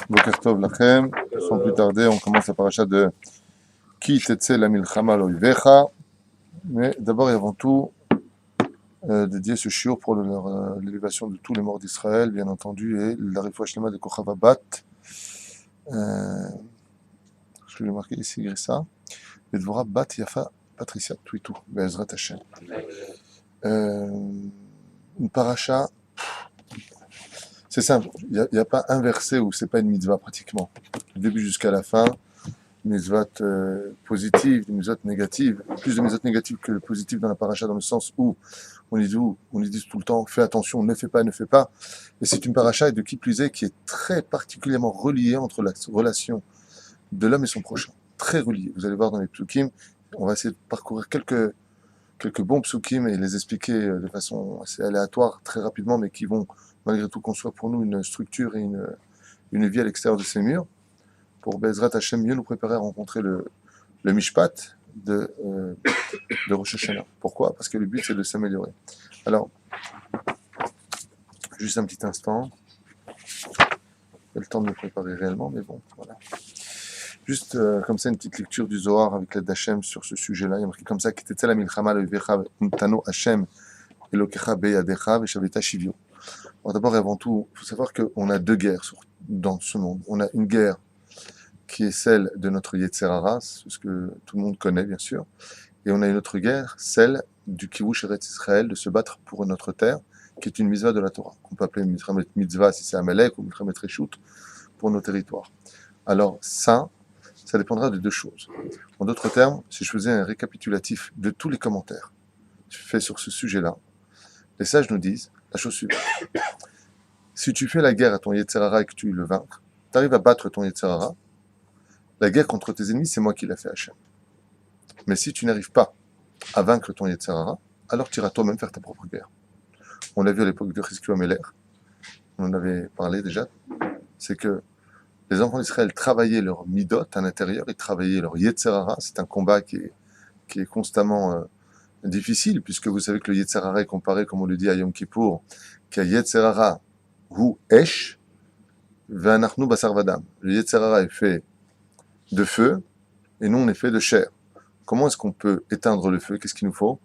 Boker Tov Lachem. Sans plus tarder, on commence la paracha de Ki Tetse la Milchama Loivecha. Mais d'abord et avant tout, dédier ce shiur pour l'élévation de tous les morts d'Israël, bien entendu, et la Refoua Shlema de Kochava Bat. Je l'ai marqué ici, Grissa. Et Dvora Bat Yafa Patricia Twitou, Be'ezrat Hashem. Une paracha. C'est simple, il n'y a pas un verset où c'est pas une mitzvah pratiquement. Du début jusqu'à la fin, mitzvot positives, des mitzvot négatives, plus de mitzvot négatives que positives dans la paracha, dans le sens où on dit tout le temps, fais attention, ne fais pas. Et c'est une paracha, et de qui plus est, qui est très particulièrement reliée entre la relation de l'homme et son prochain. Très reliée. Vous allez voir dans les psukim, on va essayer de parcourir quelques bons psukim et les expliquer de façon assez aléatoire, très rapidement, mais qui vont malgré tout construire pour nous une structure et une vie à l'extérieur de ces murs, pour Be'ezrat Hashem mieux nous préparer à rencontrer le Mishpat de Rosh Hashanah. Pourquoi ? Parce que le but c'est de s'améliorer. Alors, juste un petit instant, j'ai le temps de me préparer réellement, mais bon, voilà. Juste comme ça, une petite lecture du Zohar avec l'aide d'Hachem sur ce sujet-là. Il y a marqué comme ça, K'tetzel ha-milchama lo'ovecha v'tano Hashem Elokecha be'yadecha v'shavita shivyo. Alors d'abord et avant tout, il faut savoir qu'on a deux guerres dans ce monde. On a une guerre qui est celle de notre Yetzer Hara, ce que tout le monde connaît bien sûr, et on a une autre guerre, celle du Kivush Eretz Israël, de se battre pour notre terre, qui est une mitzvah de la Torah, qu'on peut appeler mitzvah si c'est Amalek ou mitzvah Reshut pour nos territoires. Alors ça dépendra de deux choses. En d'autres termes, si je faisais un récapitulatif de tous les commentaires faits sur ce sujet-là, les sages nous disent la chose suivante. Si tu fais la guerre à ton Yetzer Hara et que tu le vaincre, tu arrives à battre ton Yetzer Hara, la guerre contre tes ennemis, c'est moi qui l'ai fait, Hachem. Mais si tu n'arrives pas à vaincre ton Yetzer Hara, alors tu iras toi-même faire ta propre guerre. On l'a vu à l'époque de Chizkiyahu Amelech, on en avait parlé déjà, c'est que les enfants d'Israël travaillaient leur midot à l'intérieur, ils travaillaient leur Yetzer Hara, c'est un combat qui est constamment difficile, puisque vous savez que le Yetzer Hara est comparé, comme on le dit à Yom Kippour, qu'à Yetzer Hara hu esh ve'anachnu basar vadam. Le Yetzer Hara est fait de feu et nous on est fait de chair. Comment est-ce qu'on peut éteindre le feu ? Qu'est-ce qu'il nous faut ?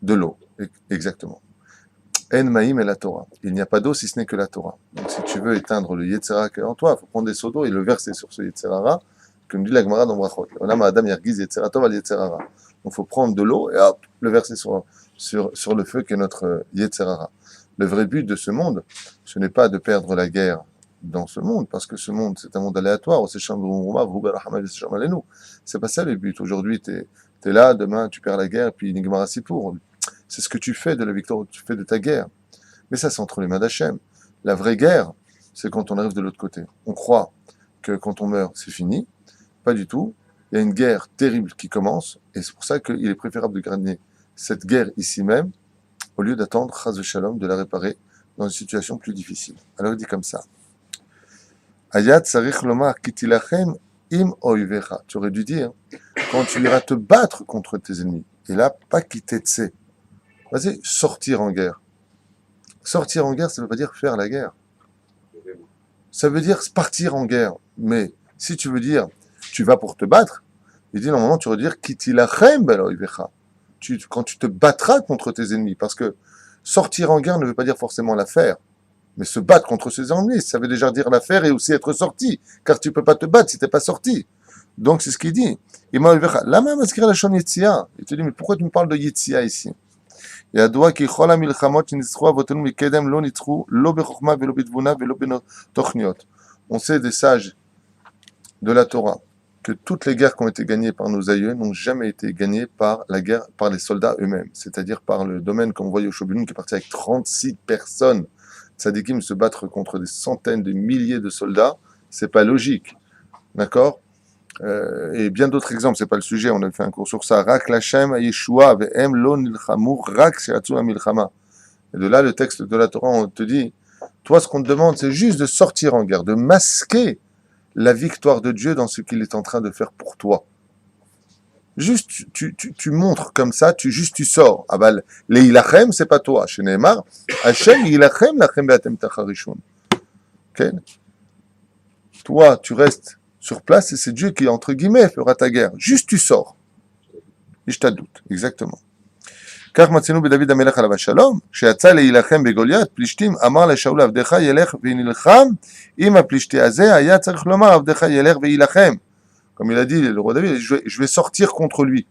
De l'eau, exactement. En ma'im et la Torah. Il n'y a pas d'eau si ce n'est que la Torah. Donc si tu veux éteindre le Yetzer Hara qui est en toi, il faut prendre des seaux d'eau et le verser sur ce Yetzer Hara, comme dit la Gemara dans Brachot. On a Adam Yargiz Yetzer Tov al Yetzer Hara. Donc il faut prendre de l'eau et hop, le verser sur le feu qui est notre Yetzer Hara. Le vrai but de ce monde, ce n'est pas de perdre la guerre dans ce monde, parce que ce monde, c'est un monde aléatoire. C'est pas ça le but. Aujourd'hui, tu es là, demain, tu perds la guerre, puis Nigmar Sipour. C'est ce que tu fais de la victoire, tu fais de ta guerre. Mais ça, c'est entre les mains d'Hachem. La vraie guerre, c'est quand on arrive de l'autre côté. On croit que quand on meurt, c'est fini. Pas du tout. Il y a une guerre terrible qui commence, et c'est pour ça qu'il est préférable de gagner cette guerre ici même, au lieu d'attendre, chas v'shalom, de la réparer dans une situation plus difficile. Alors il dit comme ça. Ayat sarich lomar kitilachem im oivecha. Tu aurais dû dire, quand tu iras te battre contre tes ennemis. Et là, pas kitetse. Vas-y, sortir en guerre. Sortir en guerre, ça ne veut pas dire faire la guerre. Ça veut dire partir en guerre. Mais si tu veux dire, tu vas pour te battre, il dit normalement, tu aurais dû dire kitilachem bel oivecha. Quand tu te battras contre tes ennemis, parce que sortir en guerre ne veut pas dire forcément la faire, mais se battre contre ses ennemis, ça veut déjà dire la faire et aussi être sorti, car tu ne peux pas te battre si tu n'es pas sorti. Donc c'est ce qu'il dit. Il te dit, mais pourquoi tu me parles de Yitzia ici ? On sait des sages de la Torah que toutes les guerres qui ont été gagnées par nos aïeux n'ont jamais été gagnées par la guerre, par les soldats eux-mêmes, c'est-à-dire par le domaine, comme on voit Yoshobinun qui est parti avec 36 personnes, tzadikim se battre contre des centaines de milliers de soldats, c'est pas logique, d'accord ? Et bien d'autres exemples, c'est pas le sujet, on a fait un cours sur ça. Rak lachem Yeshua ve'em lo nilchamu rak she'atzu milchama. Et de là, le texte de la Torah, on te dit, toi, ce qu'on te demande, c'est juste de sortir en guerre, de masquer la victoire de Dieu dans ce qu'il est en train de faire pour toi. Juste, tu montres comme ça, tu sors. Ah bah, les ilachem, c'est pas toi. Chez Neymar, Hashem ilachem lachem be'atem tacharishun. Ok ? Toi, tu restes sur place et c'est Dieu qui, entre guillemets, fera ta guerre. Juste tu sors. Ishtadout, exactement. כך מצינו בדוד המלך עליו השלום, כשיצא להילחם בגוליית, פלישתים אמר לשאול עבדך ילך ונלחם, אם הפלישתי הזה היה צריך לומר עבדך ילך וילחם. Comme il a dit, le roi David, je vais sortir contre lui.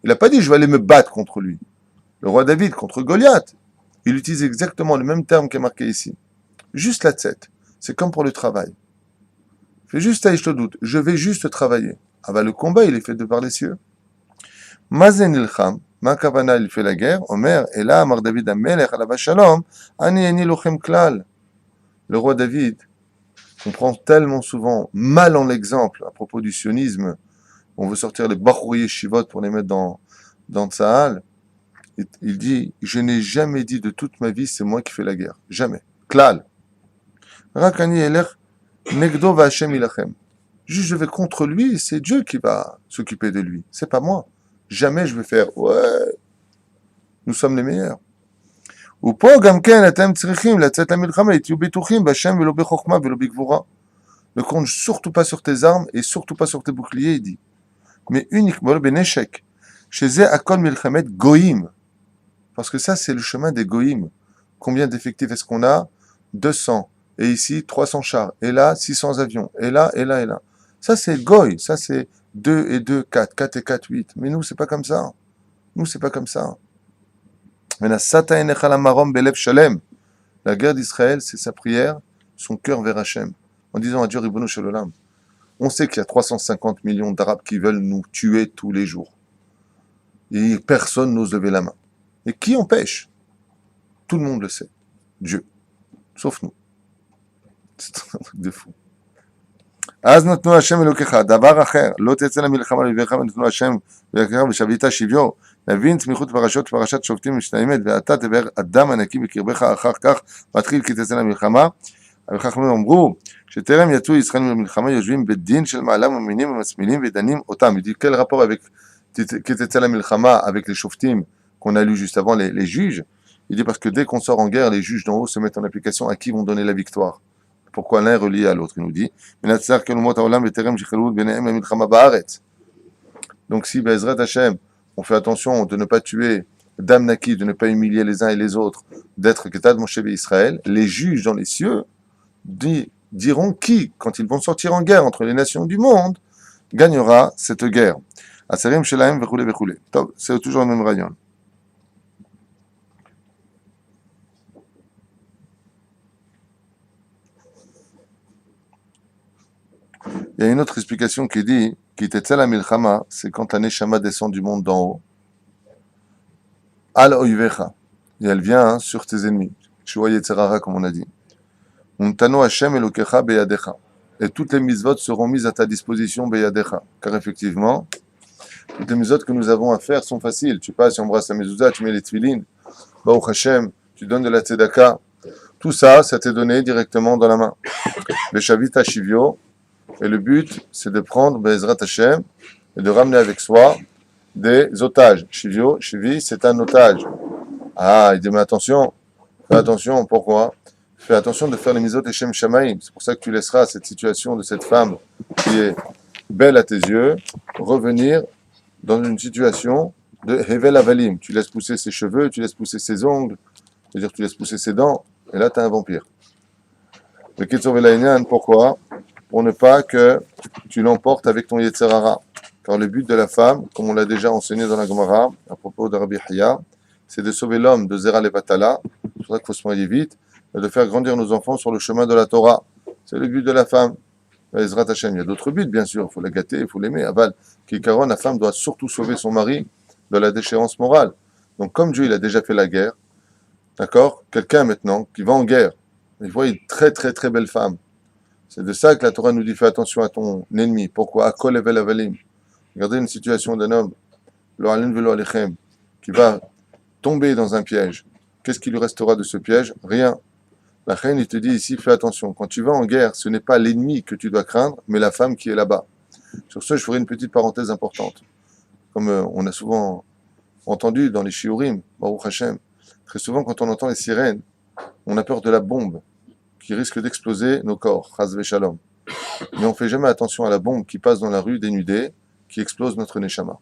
Il n'a pas dit je vais aller me battre contre lui. Le roi David contre Goliath, il utilise exactement le même terme qui est marqué ici. Juste la tête. C'est comme pour le travail. Fais juste à Ishtadout, je vais juste travailler. Ah bah le combat, il est fait de par les cieux. Mazen ilcham, ma kavana, il fait la guerre. Omer, et là, Amar David Amelech, alav shalom, ani eni lochem klal. Le roi David, on prend tellement souvent mal en l'exemple à propos du sionisme. On veut sortir les bachouriers shivot pour les mettre dans Tsahal. Il dit, je n'ai jamais dit de toute ma vie, c'est moi qui fais la guerre. Jamais. Klal. Rakani elech, negdo va Hashem ilachem. Juste, je vais contre lui, c'est Dieu qui va s'occuper de lui. C'est pas moi. Jamais je vais faire, ouais, nous sommes les meilleurs. ופה גם כן אתם צריכים לצאת למלחמה, תהיו בטוחים בהשם ולא בחוכמה ולא בגבורה. Ne compte surtout pas sur tes armes et surtout pas sur tes boucliers, il dit. Mais uniquement le beneshek. Chez eux, akol milchamet goïm. Parce que ça, c'est le chemin des goïm. Combien d'effectifs est-ce qu'on a? 200. Et ici, 300 chars. Et là, 600 avions. Et là, et là, et là. Ça, c'est goï. Ça, c'est 2 et 2, 4. 4 et 4, 8. Mais nous, c'est pas comme ça. Nous, c'est pas comme ça. La guerre d'Israël, c'est sa prière, son cœur vers Hachem, en disant à Dieu, Ribono Shel Olam. On sait qu'il y a 350 millions d'Arabes qui veulent nous tuer tous les jours. Et personne n'ose lever la main. Et qui empêche? Tout le monde le sait. Dieu. Sauf nous. C'est un truc de fou. אז נתנו השם אלוקיך, דבר אחר, לא תצא למלחמה לאויביך ונתנו השם אלוקיך ושבית שביו, נבין תמיכות פרשות פרשת שופטים משתיימת, ואתה תבער אדם הנקי בקרבך אחר כך, מתחיל כי תצא למלחמה, וחכמים אמרו, שטרם יצאו ישראל למלחמה יושבים בדין של מעלה ומינים ומצמילים ודנים אותם. Il dit quel rapport avec qui תצא למלחמה avec les shoftim qu'on a lu juste avant, les juges? Il dit parce que dès qu'on sort en guerre, les juges d'en haut se mettent en application à qui vont donner la victoire. Pourquoi l'un est relié à l'autre? Il nous dit donc si Bezrat Hashem, on fait attention de ne pas tuer Dam Naki, de ne pas humilier les uns et les autres, d'être Ketad Moshe Israël, les juges dans les cieux diront qui, quand ils vont sortir en guerre entre les nations du monde, gagnera cette guerre. Asarim Shelaim vechule vechule. C'est toujours le même rayon. Il y a une autre explication qui dit Kitetzel milchama, c'est quand la neshama descend du monde d'en haut. Al oivecha, et elle vient sur tes ennemis. Shua Yetzerara, comme on a dit. Untano Hashem elokecha beyadecha. Et toutes les mitzvot seront mises à ta disposition beyadecha. Car effectivement, toutes les mitzvot que nous avons à faire sont faciles. Tu passes, tu embrasses la mezouza, tu mets les tefilin, Baruch Hashem, tu donnes de la tzedaka. Tout ça, ça t'est donné directement dans la main. Beshavita shivyo. Et le but, c'est de prendre Bezrat Hashem et de ramener avec soi des otages. Shivio, Shivi, c'est un otage. Ah, il dit, mais attention, fais attention, pourquoi? Fais attention de faire les misot et Shem Shamaim. C'est pour ça que tu laisseras cette situation de cette femme qui est belle à tes yeux revenir dans une situation de Hevel Avalim. Tu laisses pousser ses cheveux, tu laisses pousser ses ongles, c'est-à-dire tu laisses pousser ses dents, et là tu as un vampire. Le Ketso Velaïnian, pourquoi? Pour ne pas que tu l'emportes avec ton Yetzerara. Car le but de la femme, comme on l'a déjà enseigné dans la Gemara, à propos de Rabbi Haya, c'est de sauver l'homme de Zera Levatala, c'est pour ça qu'il faut se marier vite, et de faire grandir nos enfants sur le chemin de la Torah. C'est le but de la femme. Ezrat Hashem. Il y a d'autres buts, bien sûr, il faut la gâter, il faut l'aimer. Aval, Kikaron, la femme doit surtout sauver son mari de la déchéance morale. Donc comme Dieu il a déjà fait la guerre, d'accord, quelqu'un maintenant qui va en guerre, il voit une très très très belle femme. C'est de ça que la Torah nous dit fais attention à ton ennemi. Pourquoi? Akol evel avalim. Regardez une situation d'un homme, lo alin velo alechem, qui va tomber dans un piège. Qu'est-ce qui lui restera de ce piège? Rien. La reine, il te dit ici, fais attention. Quand tu vas en guerre, ce n'est pas l'ennemi que tu dois craindre, mais la femme qui est là-bas. Sur ce, je ferai une petite parenthèse importante. Comme on a souvent entendu dans les shiurim, Baruch Hashem, très souvent quand on entend les sirènes, on a peur de la bombe qui risque d'exploser nos corps, chas v'shalom. mais on fait jamais attention à la bombe qui passe dans la rue dénudée, qui explose notre neshama.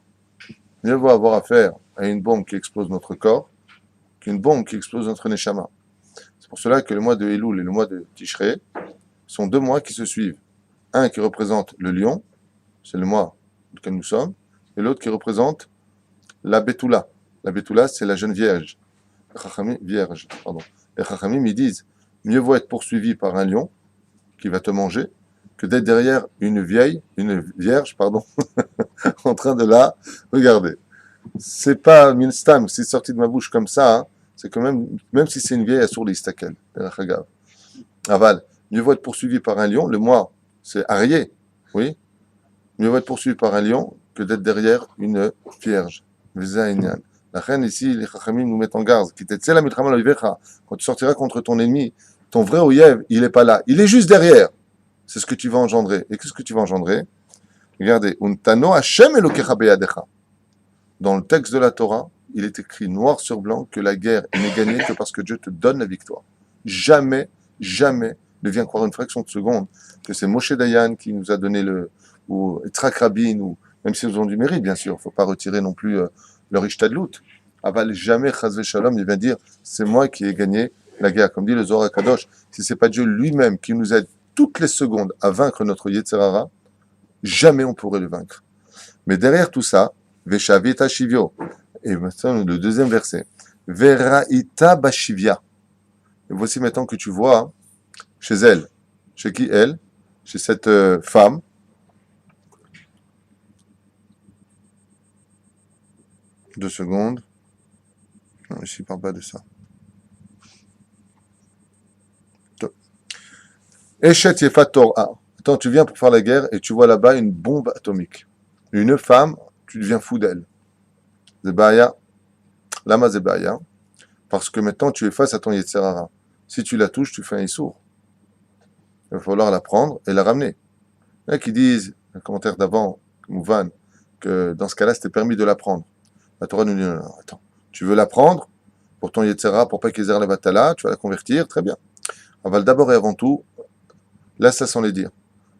Mieux vaut avoir affaire à une bombe qui explose notre corps qu'une bombe qui explose notre neshama. C'est pour cela que le mois de Elul et le mois de Tishrei sont 2 mois qui se suivent. Un qui représente le lion, c'est le mois auquel nous sommes, et l'autre qui représente la Betula. La Betula, c'est la jeune vierge. Les Chachamim, ils disent, mieux vaut être poursuivi par un lion qui va te manger que d'être derrière une vierge, en train de la regarder. C'est pas minstam, c'est sorti de ma bouche comme ça, hein, c'est quand même si c'est une vieille, assour l'istakel. Aval, mieux vaut être poursuivi par un lion, le mois, c'est arié, oui. Mieux vaut être poursuivi par un lion que d'être derrière une vierge. La reine ici, les Chachamim nous mettent en garde. Quand tu sortiras contre ton ennemi, ton vrai Oyev, il n'est pas là. Il est juste derrière. C'est ce que tu vas engendrer. Et qu'est-ce que tu vas engendrer? Regardez. Untano Hashem Elokecha beyadecha. Dans le texte de la Torah, il est écrit noir sur blanc que la guerre n'est gagnée que parce que Dieu te donne la victoire. Jamais, jamais ne viens croire une fraction de seconde que c'est Moshe Dayan qui nous a donné ou Yitzhak Rabin, ou même s'ils ont du mérite, bien sûr. Il ne faut pas retirer non plus leur Ishtadlout. Aval, jamais Chazve Shalom, il vient dire c'est moi qui ai gagné la guerre. Comme dit le Zohar Kadosh, si ce n'est pas Dieu lui-même qui nous aide toutes les secondes à vaincre notre Yetzerara, jamais on pourrait le vaincre. Mais derrière tout ça, Veshavita Shivyo, et maintenant le deuxième verset, Veraita Bashivya. Et voici maintenant que tu vois chez elle, chez qui elle, chez cette femme, Deux secondes. Non, ici, il ne parle pas de ça. Eshet Yefator A. Attends, tu viens pour faire la guerre et tu vois là-bas une bombe atomique. Une femme, tu deviens fou d'elle. Zebaya. Lama Zebaya. Parce que maintenant, tu es face à ton Yetzerara. Si tu la touches, tu fais un issour. Il va falloir la prendre et la ramener. Il y en a qui disent, un commentaire d'avant, Mouvan, que dans ce cas-là, c'était permis de la prendre. La Torah nous dit, non, non, attends, tu veux la prendre pour ton Yetzera, pour pas qu'ils aient la batala, tu vas la convertir, très bien. Aval d'abord et avant tout, là, ça sans les dire.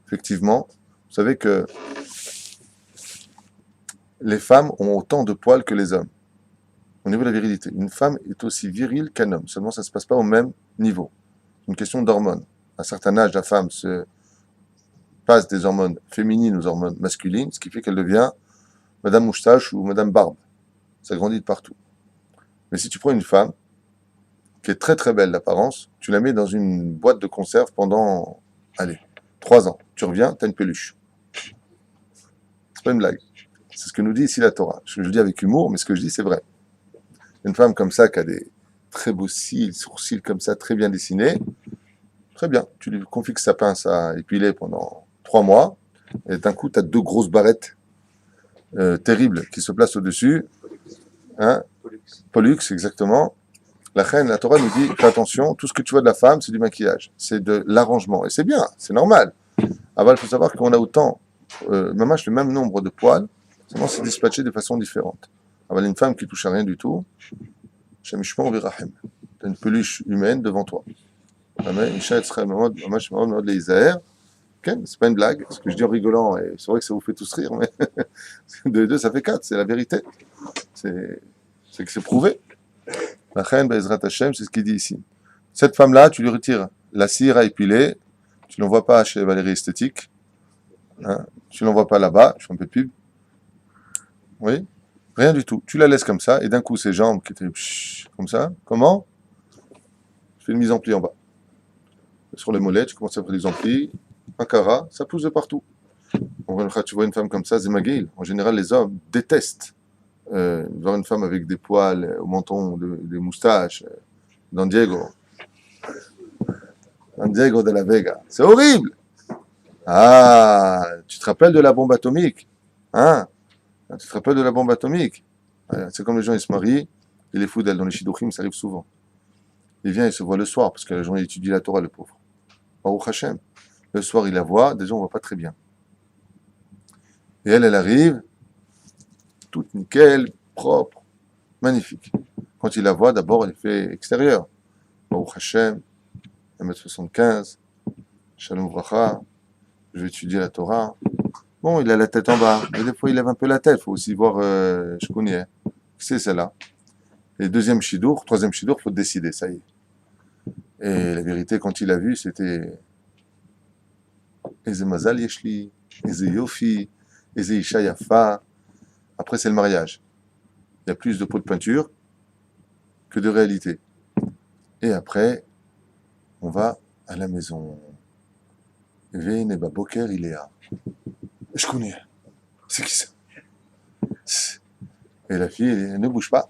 Effectivement, vous savez que les femmes ont autant de poils que les hommes. Au niveau de la virilité, une femme est aussi virile qu'un homme, seulement ça ne se passe pas au même niveau. C'est une question d'hormones. À un certain âge, la femme se passe des hormones féminines aux hormones masculines, ce qui fait qu'elle devient Madame Moustache ou Madame Barbe. Ça grandit de partout. Mais si tu prends une femme qui est très très belle d'apparence, tu la mets dans une boîte de conserve pendant, 3 ans. Tu reviens, tu as une peluche. C'est pas une blague. C'est ce que nous dit ici la Torah. Je le dis avec humour, mais ce que je dis, c'est vrai. Une femme comme ça, qui a des très beaux cils, sourcils comme ça, très bien dessinés, très bien. Tu lui confies que sa pince à épiler pendant 3 mois, et d'un coup, tu as 2 grosses barrettes terribles qui se placent au-dessus. Hein? Pollux, exactement. La Torah nous dit, fais attention, tout ce que tu vois de la femme, c'est du maquillage, c'est de l'arrangement. Et c'est bien, c'est normal. Avant, il faut savoir qu'on a autant, même le même nombre de poils, seulement c'est dispatché de façon différente. Avant, une femme qui touche à rien du tout, tu as une peluche humaine devant toi. C'est pas une blague, ce que je dis en rigolant, et c'est vrai que ça vous fait tous rire, mais 2 et 2, ça fait 4, c'est la vérité. C'est que c'est prouvé. La reine Bezrat Hashem, c'est ce qu'il dit ici. Cette femme-là, tu lui retires la cire à épiler, tu ne l'envoies pas chez Valérie Esthétique, hein, tu ne l'envoies pas là-bas, je fais un peu de pub. Oui, rien du tout. Tu la laisses comme ça, et d'un coup, ses jambes qui étaient comme ça, comment? Je fais une mise en pli en bas. Sur les mollets, tu commences à faire des mise en pli, un cara, ça pousse de partout. Tu vois une femme comme ça, Zemagil. En général, les hommes détestent voir une femme avec des poils au menton, des moustaches, Don Diego de la Vega. C'est horrible. Ah, tu te rappelles de la bombe atomique? Hein? Tu te rappelles de la bombe atomique? C'est comme les gens, ils se marient, il est fou d'elle. Dans les Shidduchim, ça arrive souvent. Il vient, il se voit le soir, parce que la journée, il étudie la Torah, le pauvre. Baruch Hashem. Le soir, il la voit, déjà, on ne voit pas très bien. Et elle arrive, toute nickel, propre, magnifique. Quand il la voit, d'abord, elle fait extérieur. Baruch Hashem, 1m75, Shalom Vracha, je vais étudier la Torah. Bon, il a la tête en bas, mais des fois il lève un peu la tête, il faut aussi voir, je connais, c'est celle-là. Et deuxième chidour, troisième chidour, il faut décider, ça y est. Et la vérité, quand il a vu, c'était Eze mazal yeshli, Eze yofi, Eze isha yafa. Après, c'est le mariage. Il y a plus de pots de peinture que de réalité. Et après, on va à la maison. Veine baboker iléa. Je connais. C'est qui ça? Et la fille, elle ne bouge pas.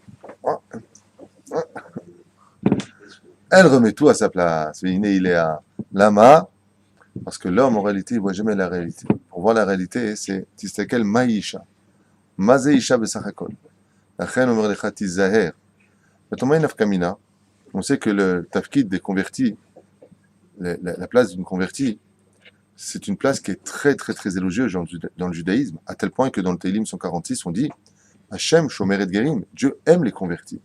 Elle remet tout à sa place. Veine iléa. Lama. Parce que l'homme, en réalité, il ne voit jamais la réalité. Pour voir la réalité, c'est Tistakel Maïsha. Mazeisha Besachakol. La reine Omer Lecha Tizaher. Maintenant, Nafkamina. On sait que le tafkid des convertis, la place d'une convertie, c'est une place qui est très, très, très élogieuse dans le judaïsme, à tel point que dans le Teilim 146, on dit Hachem, Shomer et Gerim, Dieu aime les convertis.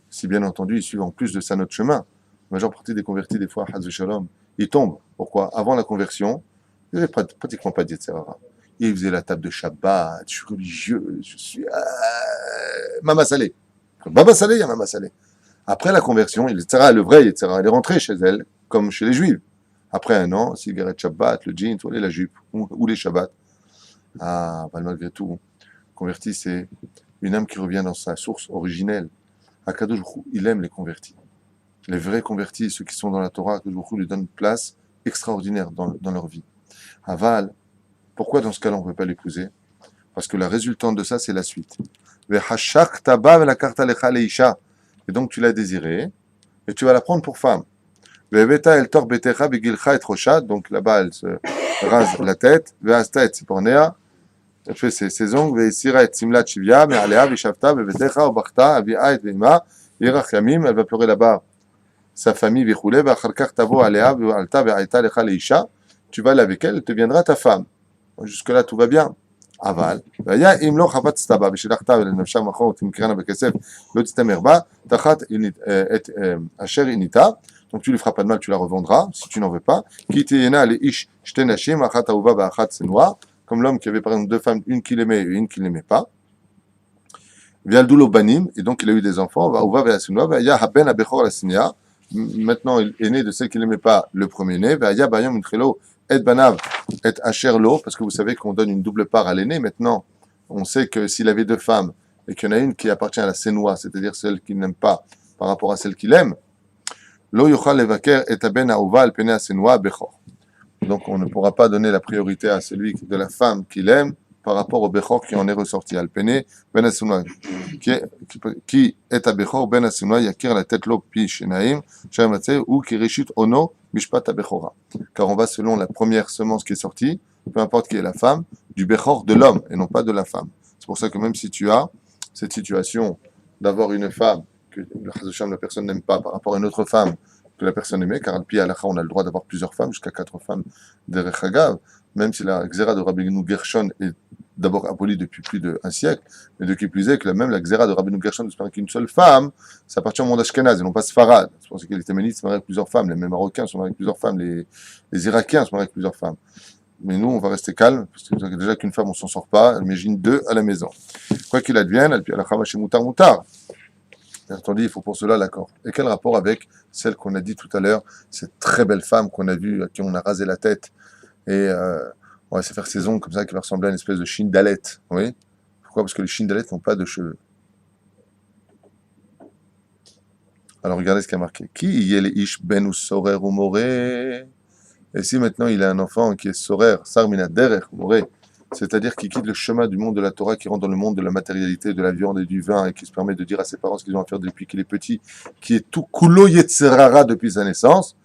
Si bien entendu, ils suivent en plus de ça notre chemin. La majeure partie des convertis, des fois, Haz Shalom, ils tombent. Pourquoi? Avant la conversion, ils n'avaient pratiquement pas d'Yetzerara. Ils faisaient la table de Shabbat, je suis religieux, je suis. Mama Salé. Baba Salé, il y a Mama Salé. Après la conversion, le vrai Yetzerara, il est rentré chez elle, comme chez les Juifs. Après un an, cigarette Shabbat, le jean, la jupe, ou les Shabbats. Ah, bah, malgré tout, converti, c'est une âme qui revient dans sa source originelle. Akadosh Baruch Hu, il aime les convertis. Les vrais convertis, ceux qui sont dans la Torah, Akadosh Baruch Hu lui donne une place extraordinaire dans leur vie. Aval, pourquoi dans ce cas-là on ne peut pas l'épouser? Parce que la résultante de ça, c'est la suite. Et donc tu l'as désirée, et tu vas la prendre pour femme. Donc là-bas, elle se rase la tête. Elle fait ses ongles. Elle va pleurer là-bas sa famille. Tu vas aller avec elle, elle deviendra ta femme. Jusque-là, tout va bien. אבל, והיה אם לא חפצת בה ושלחת לנפשה מחור תמכרנה בכסף לא תסתמר בה תחת את אשר עינתה, donc tu lui feras pas de mal, tu la revendras si tu n'en veux pas. Qui tiyena les ish shte nashim achat ahuva ba'achat senua, comme l'homme qui avait par exemple deux femmes, une qu'il aimait et une qu'il n'aimait pas. Vialdu lo banim, et donc il a eu des enfants. Va ahuva ve'asenua ve'aya haben abechor la sinia. Maintenant il est né de celle qu'il n'aimait pas, le premier-né. Ve'aya bayom unchelo et banav et asherlo, parce que vous savez qu'on donne une double part à l'aîné. Maintenant, on sait que s'il avait deux femmes et qu'il y en a une qui appartient à la sénoua, c'est-à-dire celle qu'il n'aime pas par rapport à celle qu'il aime, lo yochal levaker et aben ahuva al pene asenua bechor. Donc on ne pourra pas donner la priorité à celui de la femme qu'il aime par rapport au bechor qui en est ressorti. Al pene ben asenua qui est à bechor ben asenua yakir la tête lo pi shenaim shamatzeh ou qui reshit ono mishpat abechora. Car on va selon la première semence qui est sortie, peu importe qui est la femme, du bechor de l'homme et non pas de la femme. C'est pour ça que même si tu as cette situation d'avoir une femme que la personne n'aime pas par rapport à une autre femme que la personne aimait, car al-pi halakha, on a le droit d'avoir plusieurs femmes, jusqu'à 4 femmes derech hagav, même si la xéra de Rabbeinu Gershon est d'abord abolie depuis plus d'un siècle, mais de qui plus est que même la xéra de Rabbeinu Gershon ne se marie qu'une seule femme, ça appartient au monde ashkénaze et non pas sfarad. C'est pour ça que les Téménites se marient avec plusieurs femmes, les mêmes Marocains se marient avec plusieurs femmes, les Irakiens se marient avec plusieurs femmes. Mais nous, on va rester calme, parce que déjà qu'une femme, on s'en sort pas, imagine deux à la maison. Quoi qu'il advienne, al-pi halakha maché mutar mutar. Bien entendu, il faut pour cela l'accord. Et quel rapport avec celle qu'on a dit tout à l'heure, cette très belle femme qu'on a vue, à qui on a rasé la tête, et on va se faire ses ongles comme ça, qui va ressembler à une espèce de shindalet. Oui. Pourquoi? Parce que les shindalets n'ont pas de cheveux. Alors regardez ce qu'il y a marqué. Qui y est les ish ben ou sorer ou moré? Et si maintenant il a un enfant qui est sorer, sarmina derech ou moré, c'est-à-dire qui quitte le chemin du monde de la Torah, qui rentre dans le monde de la matérialité, de la viande et du vin, et qui se permet de dire à ses parents ce qu'ils ont à faire depuis qu'il est petit, qui est tout kulo yetzerara depuis sa naissance,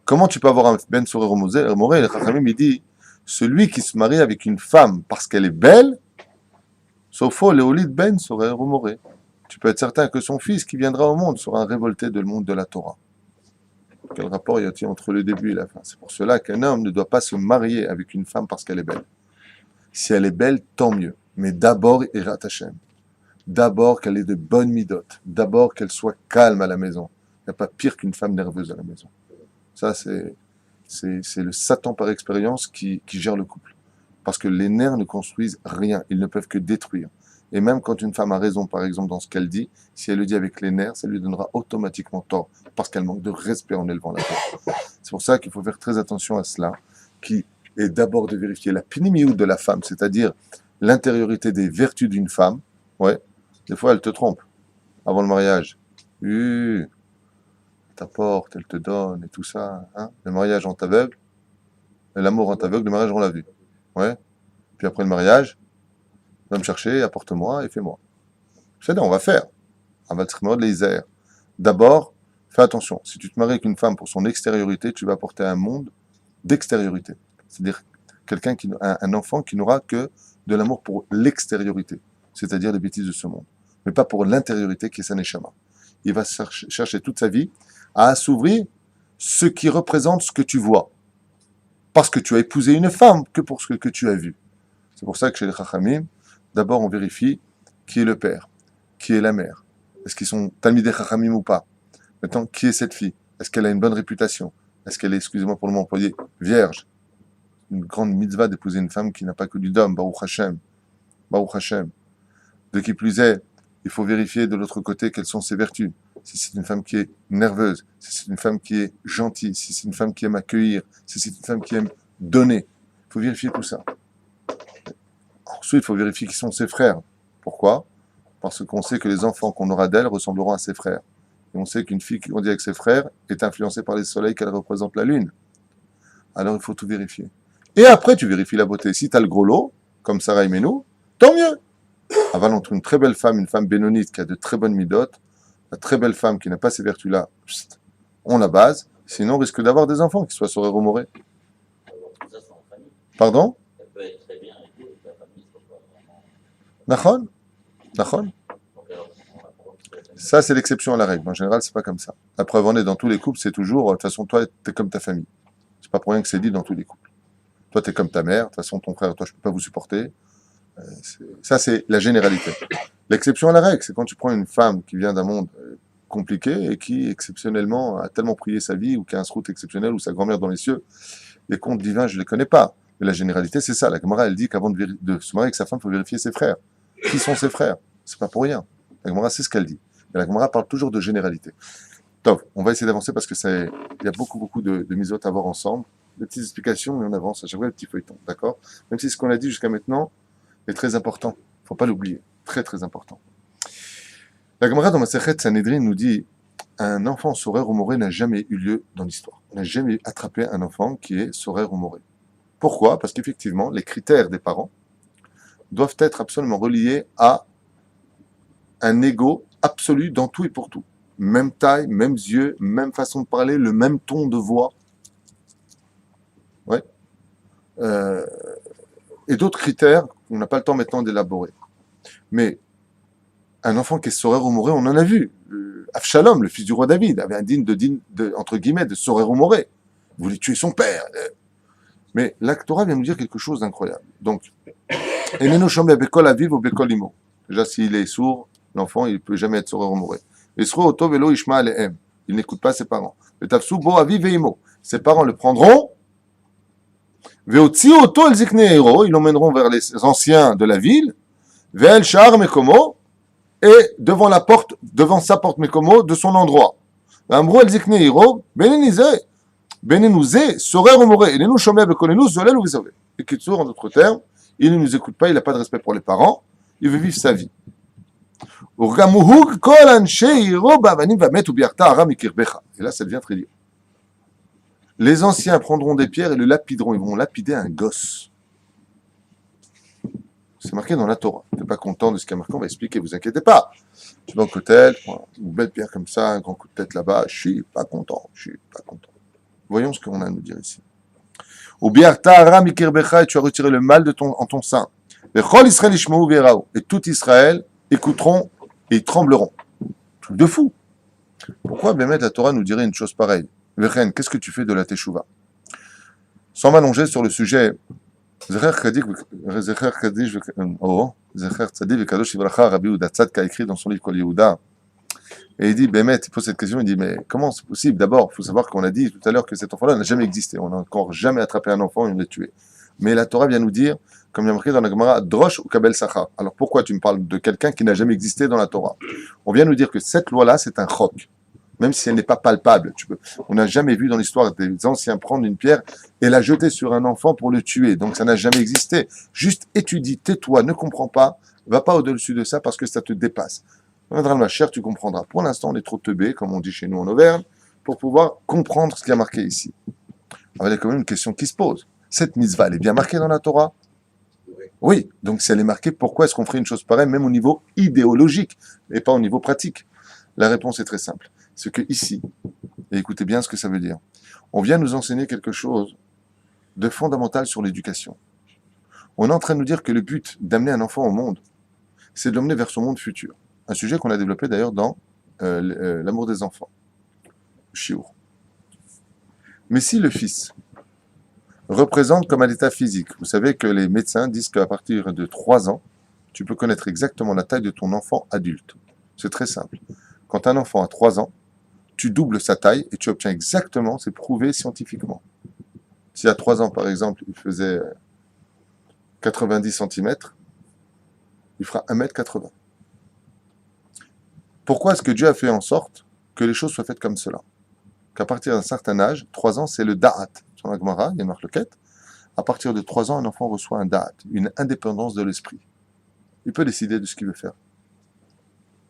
comment tu peux avoir un ben sorer ou moré? Le Chachamim, il dit, celui qui se marie avec une femme parce qu'elle est belle, sauf léolid ben sorer ou moré. Tu peux être certain que son fils qui viendra au monde sera révolté du monde de la Torah. Quel rapport y a-t-il entre le début et la fin? C'est pour cela qu'un homme ne doit pas se marier avec une femme parce qu'elle est belle. Si elle est belle, tant mieux. Mais d'abord, Irat Hashem. D'abord qu'elle ait de bonnes midotes. D'abord qu'elle soit calme à la maison. Il n'y a pas pire qu'une femme nerveuse à la maison. Ça, c'est c'est le Satan par expérience qui gère le couple. Parce que les nerfs ne construisent rien, ils ne peuvent que détruire. Et même quand une femme a raison, par exemple, dans ce qu'elle dit, si elle le dit avec les nerfs, ça lui donnera automatiquement tort, parce qu'elle manque de respect en élevant la voix. C'est pour ça qu'il faut faire très attention à cela, qui est d'abord de vérifier la pnimiout de la femme, c'est-à-dire l'intériorité des vertus d'une femme. Ouais, des fois elle te trompe avant le mariage. Elle t'apporte, elle te donne et tout ça. Hein. Le mariage rend aveugle, l'amour rend aveugle, le mariage rend la vue. Ouais. Puis après le mariage, va me chercher, apporte-moi et fais-moi. C'est on va faire. On va te de les airs. D'abord, fais attention. Si tu te maries avec une femme pour son extériorité, tu vas apporter un monde d'extériorité. C'est-à-dire un enfant qui n'aura que de l'amour pour l'extériorité, c'est-à-dire les bêtises de ce monde, mais pas pour l'intériorité qui est sa neshama. Il va chercher toute sa vie à assouvir ce qui représente ce que tu vois. Parce que tu as épousé une femme que pour ce que tu as vu. C'est pour ça que chez les Chachamim, d'abord on vérifie qui est le père, qui est la mère. Est-ce qu'ils sont Talmidei Chachamim ou pas? Maintenant, qui est cette fille? Est-ce qu'elle a une bonne réputation? Est-ce qu'elle est, excusez-moi pour le mot employé, vierge? Une grande mitzvah d'épouser une femme qui n'a pas que du dom, Baruch Hashem. Baruch Hashem. De qui plus est, il faut vérifier de l'autre côté quelles sont ses vertus. Si c'est une femme qui est nerveuse, si c'est une femme qui est gentille, si c'est une femme qui aime accueillir, si c'est une femme qui aime donner. Il faut vérifier tout ça. Ensuite, il faut vérifier qui sont ses frères. Pourquoi? Parce qu'on sait que les enfants qu'on aura d'elle ressembleront à ses frères. Et on sait qu'une fille qui grandit avec ses frères est influencée par les soleils qu'elle représente la lune. Alors il faut tout vérifier. Et après, tu vérifies la beauté. Si tu as le gros lot, comme Sarah Imenu, tant mieux. Aval entre une très belle femme, une femme bénonite qui a de très bonnes midotes, la très belle femme qui n'a pas ces vertus-là, on la base. Sinon, on risque d'avoir des enfants qui soient soreurs ou morés. Pardon? Elle peut être très bien et que la famille soit pas vraiment... Nachon? Nachon? Ça, c'est l'exception à la règle. En général, c'est pas comme ça. La preuve en est, dans tous les couples, c'est toujours, de toute façon, toi, t'es comme ta famille. C'est pas pour rien que c'est dit dans tous les couples. Toi, t'es comme ta mère. De toute façon, ton frère et toi, je peux pas vous supporter. Ça, c'est la généralité. L'exception à la règle, c'est quand tu prends une femme qui vient d'un monde compliqué et qui, exceptionnellement, a tellement prié sa vie ou qui a un srout exceptionnel ou sa grand-mère dans les cieux. Les contes divins, je les connais pas. Mais la généralité, c'est ça. La Gemara, elle dit qu'avant de se marier avec sa femme, il faut vérifier ses frères. Qui sont ses frères? C'est pas pour rien. La Gemara, c'est ce qu'elle dit. Et la Gemara parle toujours de généralité. Donc, on va essayer d'avancer parce que il y a beaucoup de misotes à voir ensemble. Des petites explications et on avance à chaque fois des petits feuilletons. D'accord? Même si ce qu'on a dit jusqu'à maintenant est très important. Faut pas l'oublier. Très, très important. La Gemara dans Masechet Sanhedrin nous dit un enfant soreur ou moré n'a jamais eu lieu dans l'histoire. On n'a jamais attrapé un enfant qui est soreur ou moré. Pourquoi? Parce qu'effectivement, les critères des parents doivent être absolument reliés à un ego absolu dans tout et pour tout. Même taille, mêmes yeux, même façon de parler, le même ton de voix. Ouais. Et d'autres critères qu'on n'a pas le temps maintenant d'élaborer. Mais un enfant qui est soreur ou moré, on en a vu. Avshalom, le fils du roi David, avait un digne entre guillemets, de soreur ou moré. Il voulait tuer son père. Mais la Torah vient nous dire quelque chose d'incroyable. Donc, Eneno shomeh bekol aviv ou bekol imo. Déjà, s'il est sourd, l'enfant, il ne peut jamais être soreur ou moré. Esro oto velo ishma alehem. Il n'écoute pas ses parents. Betafsu bo aviv veimo. Ses parents le prendront. Veotzi oto el zikne hero. Ils l'emmèneront vers les anciens de la ville. Ve'el shar mekomo. Et devant sa porte mekomo, de son endroit. Amro el zikne hero. Benenouze, soreur ou moré. Et nous shomeh bekolenu zolel ou visave. Et Kitsour, en d'autres termes, il ne nous écoute pas, il n'a pas de respect pour les parents, il veut vivre sa vie. Et là, ça devient très dur. Les anciens prendront des pierres et le lapideront. Ils vont lapider un gosse. C'est marqué dans la Torah. Tu n'es pas content de ce qui est marqué, on va expliquer, vous inquiétez pas. Tu vas au Kotel, une belle pierre comme ça, un grand coup de tête là-bas, je suis pas content. Voyons ce qu'on a à nous dire ici. Et tu as retiré le mal en ton sein. Et tout Israël écouteront et ils trembleront. Truc de fou. Pourquoi Bémet la Torah nous dirait une chose pareille? Vechen, qu'est-ce que tu fais de la Teshuvah? Sans m'allonger sur le sujet, Zecher Tzadik Vekadosh Ivracha, Rabbi Yehuda Tzadka a écrit dans son livre Kol Yehuda Et il dit, Bémet, il pose cette question, il dit, mais comment c'est possible? D'abord, il faut savoir qu'on a dit tout à l'heure que cet enfant-là n'a jamais existé. On n'a encore jamais attrapé un enfant et on l'a tué. Mais la Torah vient nous dire, comme il y a marqué dans la Gemara, Drosh ou Kabel Sacha. Alors pourquoi tu me parles de quelqu'un qui n'a jamais existé dans la Torah? On vient nous dire que cette loi-là, c'est un chok. Même si elle n'est pas palpable. On n'a jamais vu dans l'histoire des anciens prendre une pierre et la jeter sur un enfant pour le tuer. Donc ça n'a jamais existé. Juste étudie, tais-toi, ne comprends pas, va pas au-dessus de ça parce que ça te dépasse. Dans ma chère, tu comprendras. Pour l'instant, on est trop teubé, comme on dit chez nous en Auvergne, pour pouvoir comprendre ce qui a marqué ici. Alors, il y a quand même une question qui se pose. Cette mitzvah, elle est bien marquée dans la Torah? Oui. Donc, si elle est marquée, pourquoi est-ce qu'on ferait une chose pareille, même au niveau idéologique, et pas au niveau pratique? La réponse est très simple. C'est que ici, et écoutez bien ce que ça veut dire, on vient nous enseigner quelque chose de fondamental sur l'éducation. On est en train de nous dire que le but d'amener un enfant au monde, c'est de l'emmener vers son monde futur. Un sujet qu'on a développé d'ailleurs dans l'amour des enfants, Chiour. Mais si le fils représente comme un état physique, vous savez que les médecins disent qu'à partir de 3 ans, tu peux connaître exactement la taille de ton enfant adulte. C'est très simple. Quand un enfant a 3 ans, tu doubles sa taille et tu obtiens exactement, c'est prouvé scientifiquement. Si à 3 ans, par exemple, il faisait 90 cm, il fera 1,80 m. Pourquoi est-ce que Dieu a fait en sorte que les choses soient faites comme cela? Qu'à partir d'un certain âge, 3 ans, c'est le da'at. Sur la Gemara, il y a une marloquette. À partir de 3 ans, un enfant reçoit un da'at, une indépendance de l'esprit. Il peut décider de ce qu'il veut faire.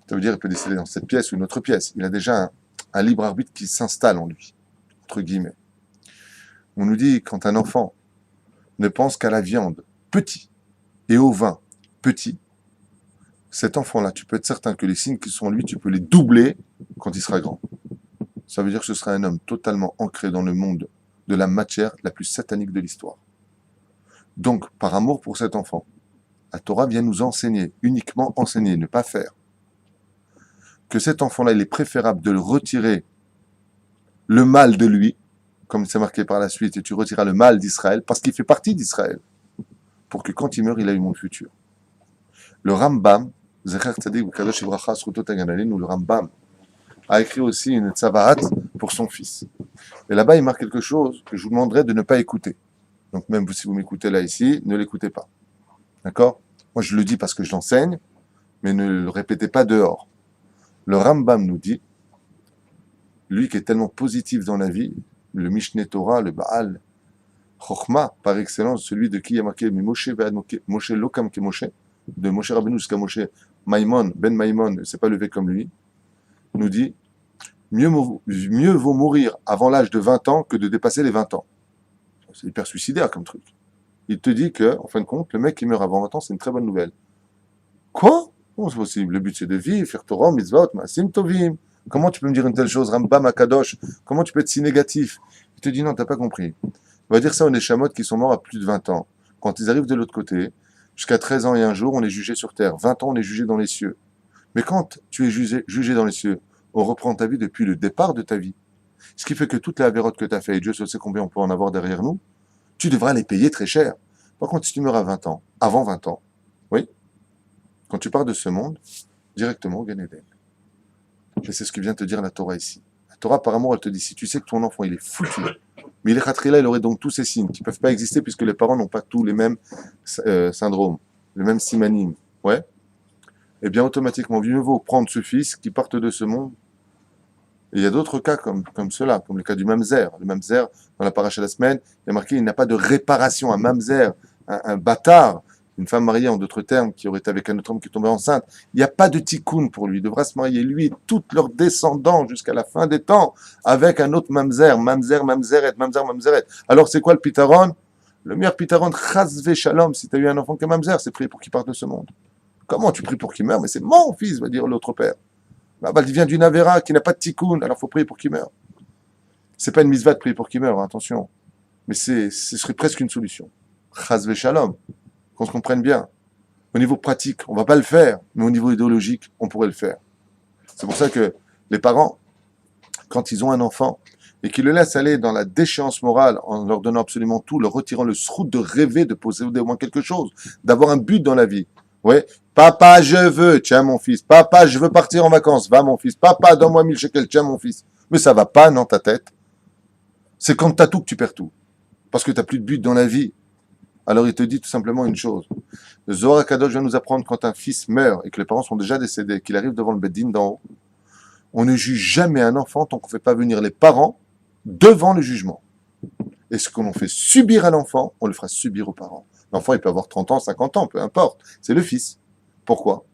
Ça veut dire qu'il peut décider dans cette pièce ou une autre pièce. Il a déjà un libre arbitre qui s'installe en lui, entre guillemets. On nous dit, quand un enfant ne pense qu'à la viande, petit, et au vin, petit, cet enfant-là, tu peux être certain que les signes qui sont en lui, tu peux les doubler quand il sera grand. Ça veut dire que ce sera un homme totalement ancré dans le monde de la matière la plus satanique de l'histoire. Donc, par amour pour cet enfant, la Torah vient nous enseigner, uniquement enseigner, ne pas faire, que cet enfant-là, il est préférable de le retirer le mal de lui, comme c'est marqué par la suite, et tu retireras le mal d'Israël, parce qu'il fait partie d'Israël, pour que quand il meurt, il ait eu mon futur. Le Rambam, Zecher Tzadik B'Kadosh Ibracha Zchuto Tagan Aleinu, le Rambam, a écrit aussi une tzavahat pour son fils. Et là-bas, il marque quelque chose que je vous demanderai de ne pas écouter. Donc même si vous m'écoutez là ici, ne l'écoutez pas. D'accord? Moi, je le dis parce que je l'enseigne, mais ne le répétez pas dehors. Le Rambam nous dit, lui qui est tellement positif dans la vie, le Mishneh Torah, le Baal, Chochma, par excellence, celui de qui il y a marqué Moshe Ve'ad Moshe Lokam Ke Moshe, de Moshe Rabbeinu jusqu'à Moshe Maimon, Ben Maimon, ne s'est pas levé comme lui, nous dit mieux vaut mourir avant l'âge de 20 ans que de dépasser les 20 ans. C'est hyper suicidaire comme truc. Il te dit que, en fin de compte, le mec qui meurt avant 20 ans, c'est une très bonne nouvelle. Quoi? Comment c'est possible? Le but c'est de vivre, faire Torah, mitzvot, ma'asim tovim. Comment tu peux me dire une telle chose, Rambam Akadosh? Comment tu peux être si négatif? Il te dit non, t'as pas compris. On va dire ça aux Neshamot qui sont morts à plus de 20 ans. Quand ils arrivent de l'autre côté, jusqu'à 13 ans et un jour, on est jugé sur terre. 20 ans, on est jugé dans les cieux. Mais quand tu es jugé dans les cieux, on reprend ta vie depuis le départ de ta vie. Ce qui fait que toutes les avérotes que tu as fait, et Dieu sait combien on peut en avoir derrière nous, tu devras les payer très cher. Par contre, si tu meurs à 20 ans, avant 20 ans, oui, quand tu pars de ce monde, directement au Gan Eden. Et c'est ce que vient te dire la Torah ici. La Torah, par amour, elle te dit, si tu sais que ton enfant, il est foutu, mais il est khatrila, il aurait donc tous ces signes qui ne peuvent pas exister puisque les parents n'ont pas tous les mêmes syndromes, les mêmes simanim. Ouais. Eh bien, automatiquement, mieux vaut prendre ce fils qui parte de ce monde. Et il y a d'autres cas comme cela, comme le cas du mamzer. Le mamzer, dans la paracha de la semaine, il y a marqué il n'a pas de réparation. Un mamzer, un bâtard, une femme mariée en d'autres termes, qui aurait été avec un autre homme qui tombait enceinte. Il n'y a pas de tikkun pour lui. Il devra se marier, lui, et tous leurs descendants, jusqu'à la fin des temps, avec un autre mamzer. Mamzer, mamzeret, mamzer, mamzeret. Alors, c'est quoi le pitaron? Le meilleur pitaron, chazve shalom, si tu as eu un enfant qui est mamzer, c'est prier pour qu'il parte de ce monde. Comment tu pries pour qu'il meure? Mais c'est mon fils, va dire l'autre père. Il vient d'une Avera qui n'a pas de tikkun, alors il faut prier pour qu'il meure. C'est pas une mitzvah de prier pour qu'il meure, hein, attention. Mais ce serait presque une solution. Chazve shalom, qu'on se comprenne bien. Au niveau pratique, on va pas le faire, mais au niveau idéologique, on pourrait le faire. C'est pour ça que les parents, quand ils ont un enfant, et qu'ils le laissent aller dans la déchéance morale, en leur donnant absolument tout, leur retirant le srout de rêver, de posséder au moins quelque chose, d'avoir un but dans la vie. Oui. Papa, je veux, tiens mon fils. Papa, je veux partir en vacances, va mon fils. Papa, donne-moi 1000 shekels, tiens mon fils. Mais ça va pas dans ta tête. C'est quand t'as tout que tu perds tout. Parce que t'as plus de but dans la vie. Alors il te dit tout simplement une chose. Le Zohar HaKadosh vient nous apprendre quand un fils meurt et que les parents sont déjà décédés, qu'il arrive devant le Beddin d'en haut, on ne juge jamais un enfant tant qu'on ne fait pas venir les parents devant le jugement. Et ce que l'on fait subir à l'enfant, on le fera subir aux parents. L'enfant, il peut avoir 30 ans, 50 ans, peu importe. C'est le fils. Pourquoi?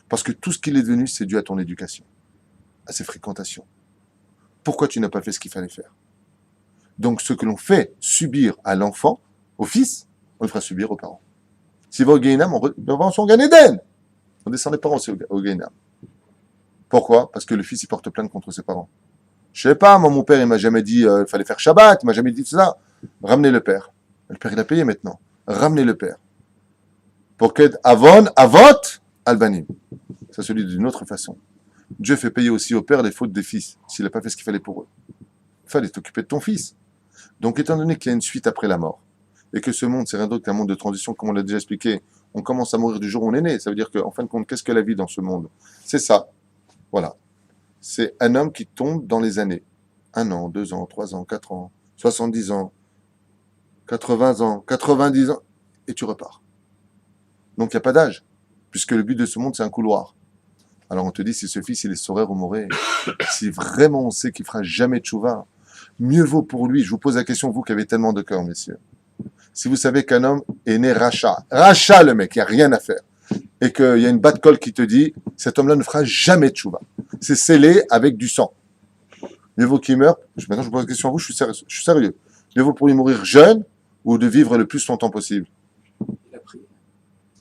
Parce que tout ce qu'il est devenu, c'est dû à ton éducation, à ses fréquentations. Pourquoi tu n'as pas fait ce qu'il fallait faire? Donc, ce que l'on fait subir à l'enfant, au fils, on le fera subir aux parents. S'il va au Gainam, on va en Gan Eden. On descend les parents aussi au Gainam. Pourquoi? Parce que le fils, il porte plainte contre ses parents. Je sais pas, moi, mon père, il m'a jamais dit il fallait faire Shabbat, il m'a jamais dit tout ça. Ramenez le père. Le père, il a payé maintenant. Ramenez le père. Pour qu'être avon, avot, albanim. Ça se dit d'une autre façon. Dieu fait payer aussi au père les fautes des fils, s'il n'a pas fait ce qu'il fallait pour eux. Il fallait t'occuper de ton fils. Donc, étant donné qu'il y a une suite après la mort, et que ce monde, c'est rien d'autre qu'un monde de transition, comme on l'a déjà expliqué, on commence à mourir du jour où on est né. Ça veut dire qu'en fin de compte, qu'est-ce que la vie dans ce monde? C'est ça. Voilà. C'est un homme qui tombe dans les années. 1 an, 2 ans, 3 ans, 4 ans, 70 ans, 80 ans, 90 ans, et tu repars. Donc il n'y a pas d'âge, puisque le but de ce monde, c'est un couloir. Alors on te dit, si ce fils, il est soraire ou moré, si vraiment on sait qu'il fera jamais de tchouva, mieux vaut pour lui, je vous pose la question, vous qui avez tellement de cœur, messieurs, si vous savez qu'un homme est né rachat le mec, il n'y a rien à faire, et qu'il y a une batte colle qui te dit, cet homme-là ne fera jamais de tchouva. C'est scellé avec du sang. Mieux vaut qu'il meure, maintenant je vous pose la question à vous, je suis sérieux. Mieux vaut pour lui mourir jeune, ou de vivre le plus longtemps possible. Il a prié.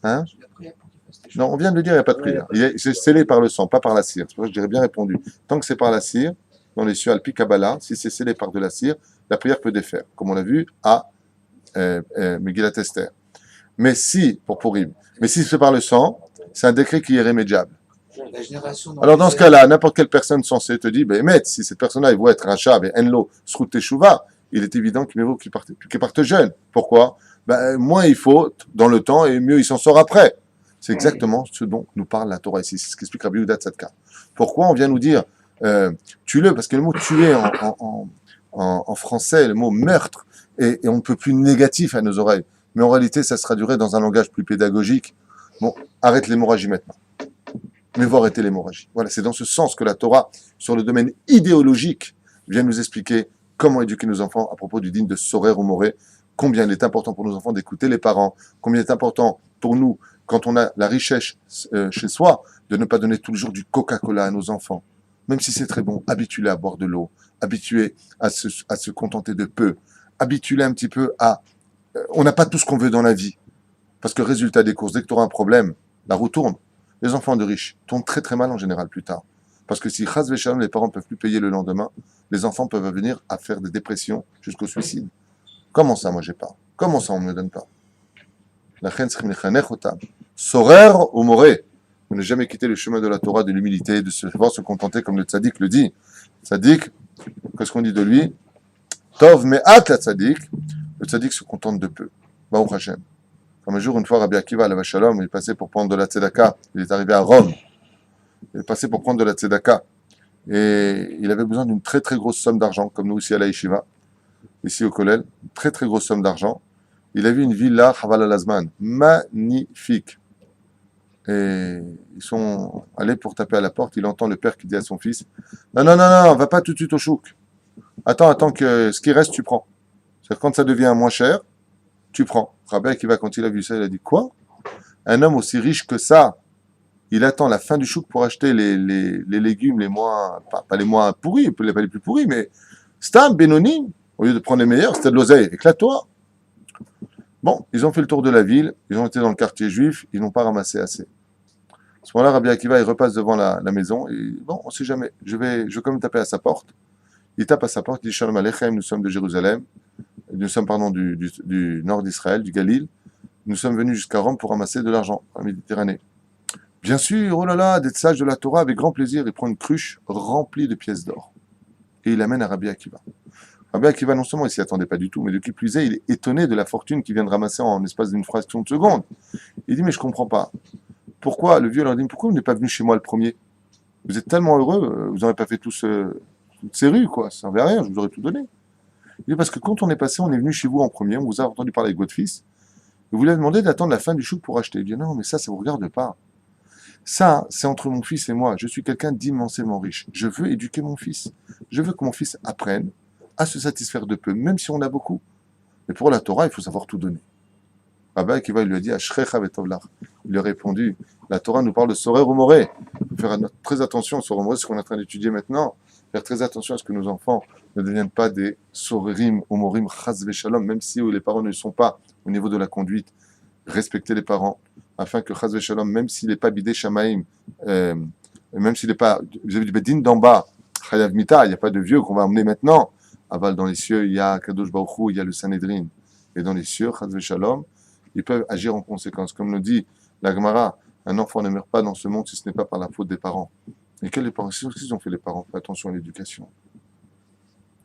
Hein? Il a prié pour qu'il fasse des choses. Non, on vient de le dire, il n'y a pas de prière. C'est scellé par le sang, pas par la cire. C'est pour ça que je dirais bien répondu. Tant que c'est par la cire, dans les cieux Alpi Kabbalah, si c'est scellé par de la cire, la prière peut défaire, comme on l'a vu à Megillat Esther. Mais si, pour Purim, mais si c'est par le sang, c'est un décret qui est irrémédiable. La génération Alors dans ce cas-là, n'importe quelle personne censée te dit, ben Emet, si cette personne-là, il voit être rachat, ben Enlo, Srut Teshuva, il est évident qu'il vaut qu'il parte jeune. Pourquoi? Ben, moins il faut dans le temps et mieux il s'en sort après. C'est exactement ce dont nous parle la Torah ici. C'est ce qu'explique Rabbi Yehuda Tzadka. Pourquoi on vient nous dire tue-le? Parce que le mot tuer en français, le mot meurtre, et on ne peut plus négatif à nos oreilles. Mais en réalité, ça se traduirait dans un langage plus pédagogique. Bon, arrête l'hémorragie maintenant. Mais faut arrêter l'hémorragie. Voilà, c'est dans ce sens que la Torah, sur le domaine idéologique, vient nous expliquer comment éduquer nos enfants à propos du digne de Sorer ou Moré, combien il est important pour nos enfants d'écouter les parents, combien il est important pour nous, quand on a la richesse chez soi, de ne pas donner tout le jour du Coca-Cola à nos enfants. Même si c'est très bon, habitue-les à boire de l'eau, habitue-les à se contenter de peu, habitue-les un petit peu à... on n'a pas tout ce qu'on veut dans la vie. Parce que résultat des courses, dès que tu auras un problème, la roue tourne. Les enfants de riches tombent très très mal en général plus tard. Parce que si chas v'shalom, les parents ne peuvent plus payer le lendemain, les enfants peuvent venir à faire des dépressions jusqu'au suicide. Comment ça, moi j'ai pas? Comment ça, on ne me donne pas? La chen s'rim lechanech otam. Sorer ou moré. De ne jamais quitter le chemin de la Torah, de l'humilité, de savoir se contenter comme le tzaddik le dit. Tzaddik, qu'est-ce qu'on dit de lui? Tov me'at la tzaddik. Le tzaddik se contente de peu. Baruch Hashem. Comme un jour, une fois, Rabbi Akiva, la Shalom, il est passé pour prendre de la tzedaka. Il est arrivé à Rome. Il est passé pour prendre de la tzedaka. Et il avait besoin d'une très très grosse somme d'argent, comme nous aussi à la Yeshiva, ici au Kollel. Une très très grosse somme d'argent. Il a vu une villa, Haval al-Azman, magnifique. Et ils sont allés pour taper à la porte. Il entend le père qui dit à son fils, non, non, non, non, va pas tout de suite au chouk. Attends que ce qui reste, tu prends. C'est-à-dire quand ça devient moins cher, tu prends. Rabbi Akiva, quand il a vu ça, il a dit, quoi? Un homme aussi riche que ça, il attend la fin du chouk pour acheter les légumes les moins, pas les moins pourris, pas les plus pourris, mais Stam, Benoni, au lieu de prendre les meilleurs, c'était de l'oseille, éclate-toi. Bon, ils ont fait le tour de la ville, ils ont été dans le quartier juif, ils n'ont pas ramassé assez. À ce moment-là, Rabbi Akiva, il repasse devant la maison, et bon, on sait jamais, je vais quand même taper à sa porte. Il tape à sa porte, il dit, Shalom Aleichem, nous sommes de Jérusalem, nous sommes, pardon, du nord d'Israël, du Galil, nous sommes venus jusqu'à Rome pour ramasser de l'argent, en Méditerranée. Bien sûr, oh là là, des sages de la Torah, avec grand plaisir, il prend une cruche remplie de pièces d'or. Et il l'amène à Rabbi Akiva. Rabbi Akiva, non seulement il s'y attendait pas du tout, mais de qui plus est, il est étonné de la fortune qu'il vient de ramasser en espace d'une fraction de seconde. Il dit, mais je comprends pas. pourquoi, le vieux leur dit, pourquoi vous n'êtes pas venu chez moi le premier? Vous êtes tellement heureux, vous n'aurez pas fait toutes ces rues, quoi. Ça ne servait à rien, je vous aurais tout donné. Il dit, parce que quand on est passé, on est venu chez vous en premier, on vous a entendu parler avec votre fils, et vous lui avez demandé d'attendre la fin du chouk pour acheter. Il dit, non, mais ça ne vous regarde pas. Ça, c'est entre mon fils et moi. Je suis quelqu'un d'immensément riche. Je veux éduquer mon fils. Je veux que mon fils apprenne à se satisfaire de peu, même si on a beaucoup. Mais pour la Torah, il faut savoir tout donner. Rabbi Akiva, il lui a dit, Ashrecha vetovlach. Il lui a répondu, la Torah nous parle de sorer ou moré. Il faut faire très attention, sorer ou moré, ce qu'on est en train d'étudier maintenant. Faire très attention à ce que nos enfants ne deviennent pas des sorerim ou morim chas veshalom, même si les parents ne le sont pas au niveau de la conduite. Respecter les parents, afin que chas veshalom, même s'il n'est pas bidé shamaim, même s'il n'est pas, vous avez du bedin d'en bas, chayav mita, il n'y a pas de vieux qu'on va emmener maintenant. Aval, dans les cieux, il y a Kadosh Baruch Hu, il y a le Sanhedrin. Et dans les cieux, chas veshalom, ils peuvent agir en conséquence. Comme nous dit la Gemara, un enfant ne meurt pas dans ce monde si ce n'est pas par la faute des parents. Et quels parents? Qu'est-ce qu'ils ont fait les parents? Faites attention à l'éducation.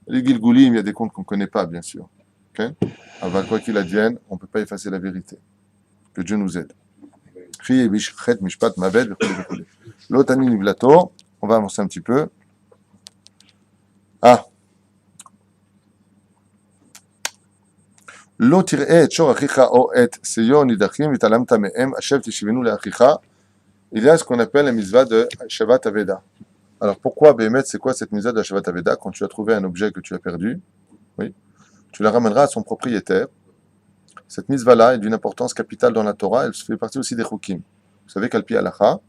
Les Gilgoulim, il y a des contes qu'on ne connaît pas, bien sûr. Okay? Alors, quoi qu'il advienne, on ne peut pas effacer la vérité. Que Dieu nous aide. L'Otani Nivlato, on va avancer un petit peu. Ah. לא תראה את שור אחיך או את שיו נידחים והתעלמת מהם, השב תשבנו לאחיך. Il y a ce qu'on appelle la mitzvah de Shavat Aveda. Alors pourquoi, Bémet, c'est quoi cette mitzvah de Shavat Aveda? Quand tu as trouvé un objet que tu as perdu, oui, tu la ramèneras à son propriétaire. Cette mitzvah-là est d'une importance capitale dans la Torah, elle fait partie aussi des Chukim. Vous savez qu'Al Pi Halacha,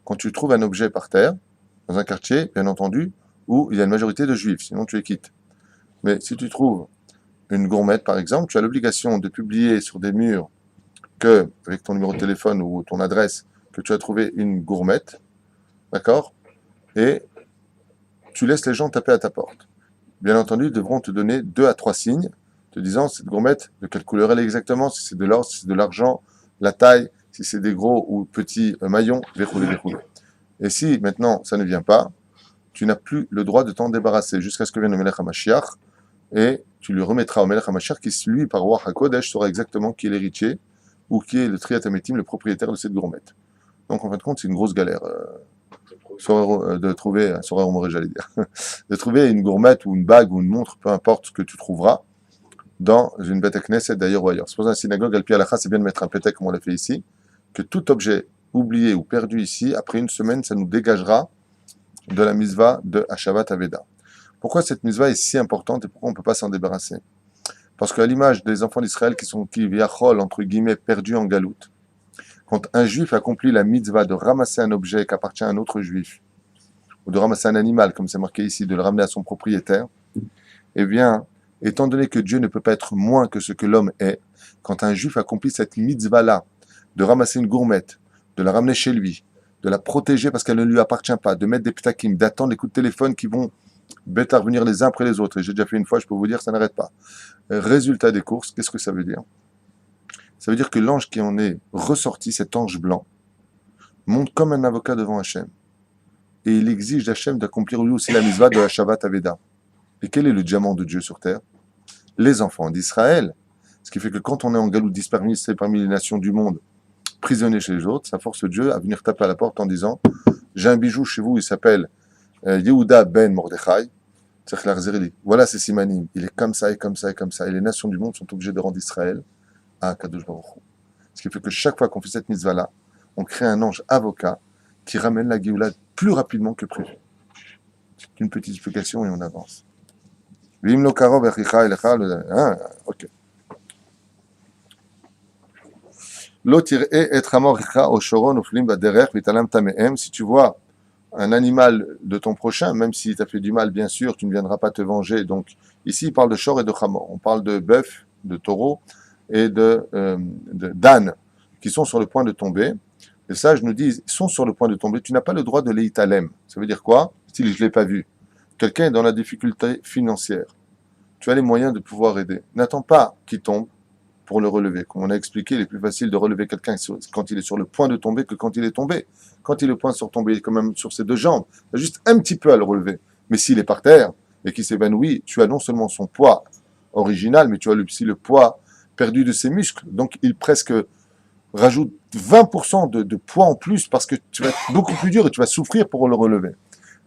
quand tu trouves un objet par terre, dans un quartier, bien entendu, où il y a une majorité de juifs, sinon tu les quittes. Mais si tu trouves une gourmette, par exemple, tu as l'obligation de publier sur des murs que, avec ton numéro de téléphone ou ton adresse, que tu as trouvé une gourmette, d'accord? Et tu laisses les gens taper à ta porte. Bien entendu, ils devront te donner 2 à 3 signes, te disant cette gourmette, de quelle couleur elle est exactement, si c'est de l'or, si c'est de l'argent, la taille, si c'est des gros ou petits maillons, déroulés. Et si maintenant ça ne vient pas, tu n'as plus le droit de t'en débarrasser jusqu'à ce que vienne le Melech HaMashiach, et tu lui remettras au Melech HaMashiach qui, lui, par Ruach HaKodesh, saura exactement qui est l'héritier ou qui est le Triat HaMetim, le propriétaire de cette gourmette. Donc en fin de compte, c'est une grosse galère de trouver, j'allais dire, de trouver une gourmette ou une bague ou une montre, peu importe ce que tu trouveras, dans une Beth Knesset d'ailleurs ou ailleurs. C'est pour ça que la synagogue, Al Pi Halacha, c'est bien de mettre un pétek comme on l'a fait ici, que tout objet oublié ou perdu ici, après une semaine, ça nous dégagera de la mitzvah de Hashavat Aveda. Pourquoi cette mitzvah est si importante et pourquoi on ne peut pas s'en débarrasser? Parce qu'à l'image des enfants d'Israël qui viachol, entre guillemets, perdus en galoute, quand un juif accomplit la mitzvah de ramasser un objet qui appartient à un autre juif, ou de ramasser un animal, comme c'est marqué ici, de le ramener à son propriétaire, eh bien, étant donné que Dieu ne peut pas être moins que ce que l'homme est, quand un juif accomplit cette mitzvah-là, de ramasser une gourmette, de la ramener chez lui, de la protéger parce qu'elle ne lui appartient pas, de mettre des ptakim, d'attendre les coups de téléphone qui vont bêta revenir les uns après les autres, et j'ai déjà fait une fois, je peux vous dire, ça n'arrête pas. Résultat des courses, qu'est-ce que ça veut dire? Ça veut dire que l'ange qui en est ressorti, cet ange blanc, monte comme un avocat devant Hachem. Et il exige d'Hachem d'accomplir lui aussi la mitzvah de Hashavat Aveda. Et quel est le diamant de Dieu sur terre? Les enfants d'Israël. Ce qui fait que quand on est en galoute dispersé parmi les nations du monde, prisonnier chez les autres, ça force Dieu à venir taper à la porte en disant « J'ai un bijou chez vous, il s'appelle Yehuda ben Mordechai. » Voilà, c'est Simanim. Il est comme ça et comme ça et comme ça. Et les nations du monde sont obligées de rendre Israël à Kadosh Baruch Hu. Ce qui fait que chaque fois qu'on fait cette mitzvah-là, on crée un ange avocat qui ramène la Géoula plus rapidement que prévu. C'est une petite explication et on avance. Ok. Si tu vois un animal de ton prochain, même s'il t'a fait du mal, bien sûr, tu ne viendras pas te venger. Donc, ici, il parle de shor et de chamor. On parle de bœuf, de taureau et d'âne qui sont sur le point de tomber. Les sages nous disent, ils sont sur le point de tomber. Tu n'as pas le droit de les italem. Ça veut dire quoi? Si je ne l'ai pas vu. Quelqu'un est dans la difficulté financière. Tu as les moyens de pouvoir aider. N'attends pas qu'il tombe pour le relever. Comme on a expliqué, il est plus facile de relever quelqu'un quand il est sur le point de tomber que quand il est tombé. Quand il est au point de tomber, il est quand même sur ses 2 jambes. Il a juste un petit peu à le relever. Mais s'il est par terre et qu'il s'évanouit, tu as non seulement son poids original, mais tu as aussi le poids perdu de ses muscles. Donc il presque rajoute 20% de poids en plus parce que tu vas être beaucoup plus dur et tu vas souffrir pour le relever.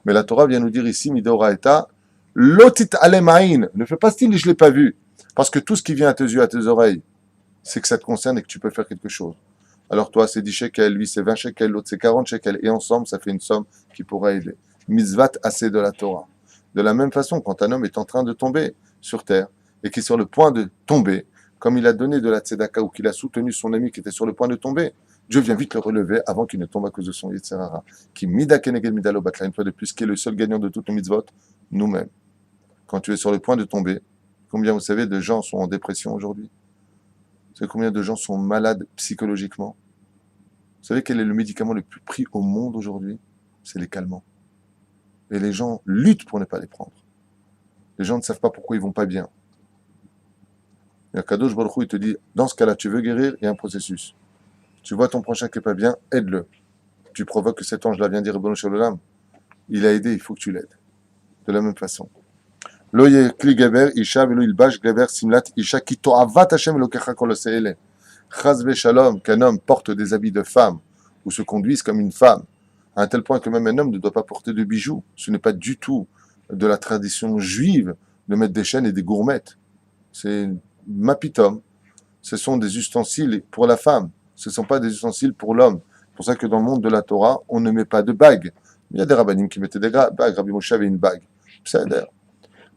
Mais la Torah vient nous dire ici, Midoraeta, lotit alemain, ne fais pas style, je ne l'ai pas vu. Parce que tout ce qui vient à tes yeux, à tes oreilles, c'est que ça te concerne et que tu peux faire quelque chose. Alors toi, c'est 10 shekels, lui c'est 20 shekels, l'autre c'est 40 shekels. Et ensemble, ça fait une somme qui pourra aider. Mitzvat assez de la Torah. De la même façon, quand un homme est en train de tomber sur terre et qui est sur le point de tomber, comme il a donné de la tzedaka ou qu'il a soutenu son ami qui était sur le point de tomber, Dieu vient vite le relever avant qu'il ne tombe à cause de son Yetzirara. Qui mida keneged midalo batla, une fois de plus, qui est le seul gagnant de toutes nos mitzvot, nous-mêmes. Quand tu es sur le point de tomber, combien vous savez de gens sont en dépression aujourd'hui? Vous savez combien de gens sont malades psychologiquement? Vous savez quel est le médicament le plus pris au monde aujourd'hui? C'est les calmants. Et les gens luttent pour ne pas les prendre. Les gens ne savent pas pourquoi ils vont pas bien. Et Kadosh Baruch Hu, il te dit, dans ce cas-là, tu veux guérir, il y a un processus. Tu vois ton prochain qui est pas bien, aide-le. Tu provoques que cet ange-là vient dire, Ribono Shel Olam, il a aidé, il faut que tu l'aides. De la même façon. Lo yekli geber, isha velo ilbash geber simlat isha ki to'avat Hashem elokecha kol ose'ele. Chaz v'shalom, qu'un homme porte des habits de femme ou se conduise comme une femme, à un tel point que même un homme ne doit pas porter de bijoux. Ce n'est pas du tout de la tradition juive de mettre des chaînes et des gourmettes. C'est mapitom. Ce sont des ustensiles pour la femme. Ce ne sont pas des ustensiles pour l'homme. C'est pour ça que dans le monde de la Torah, on ne met pas de bagues. Il y a des rabbinim qui mettaient des bagues. Rabbi Moshe avait une bague. C'est d'ailleurs.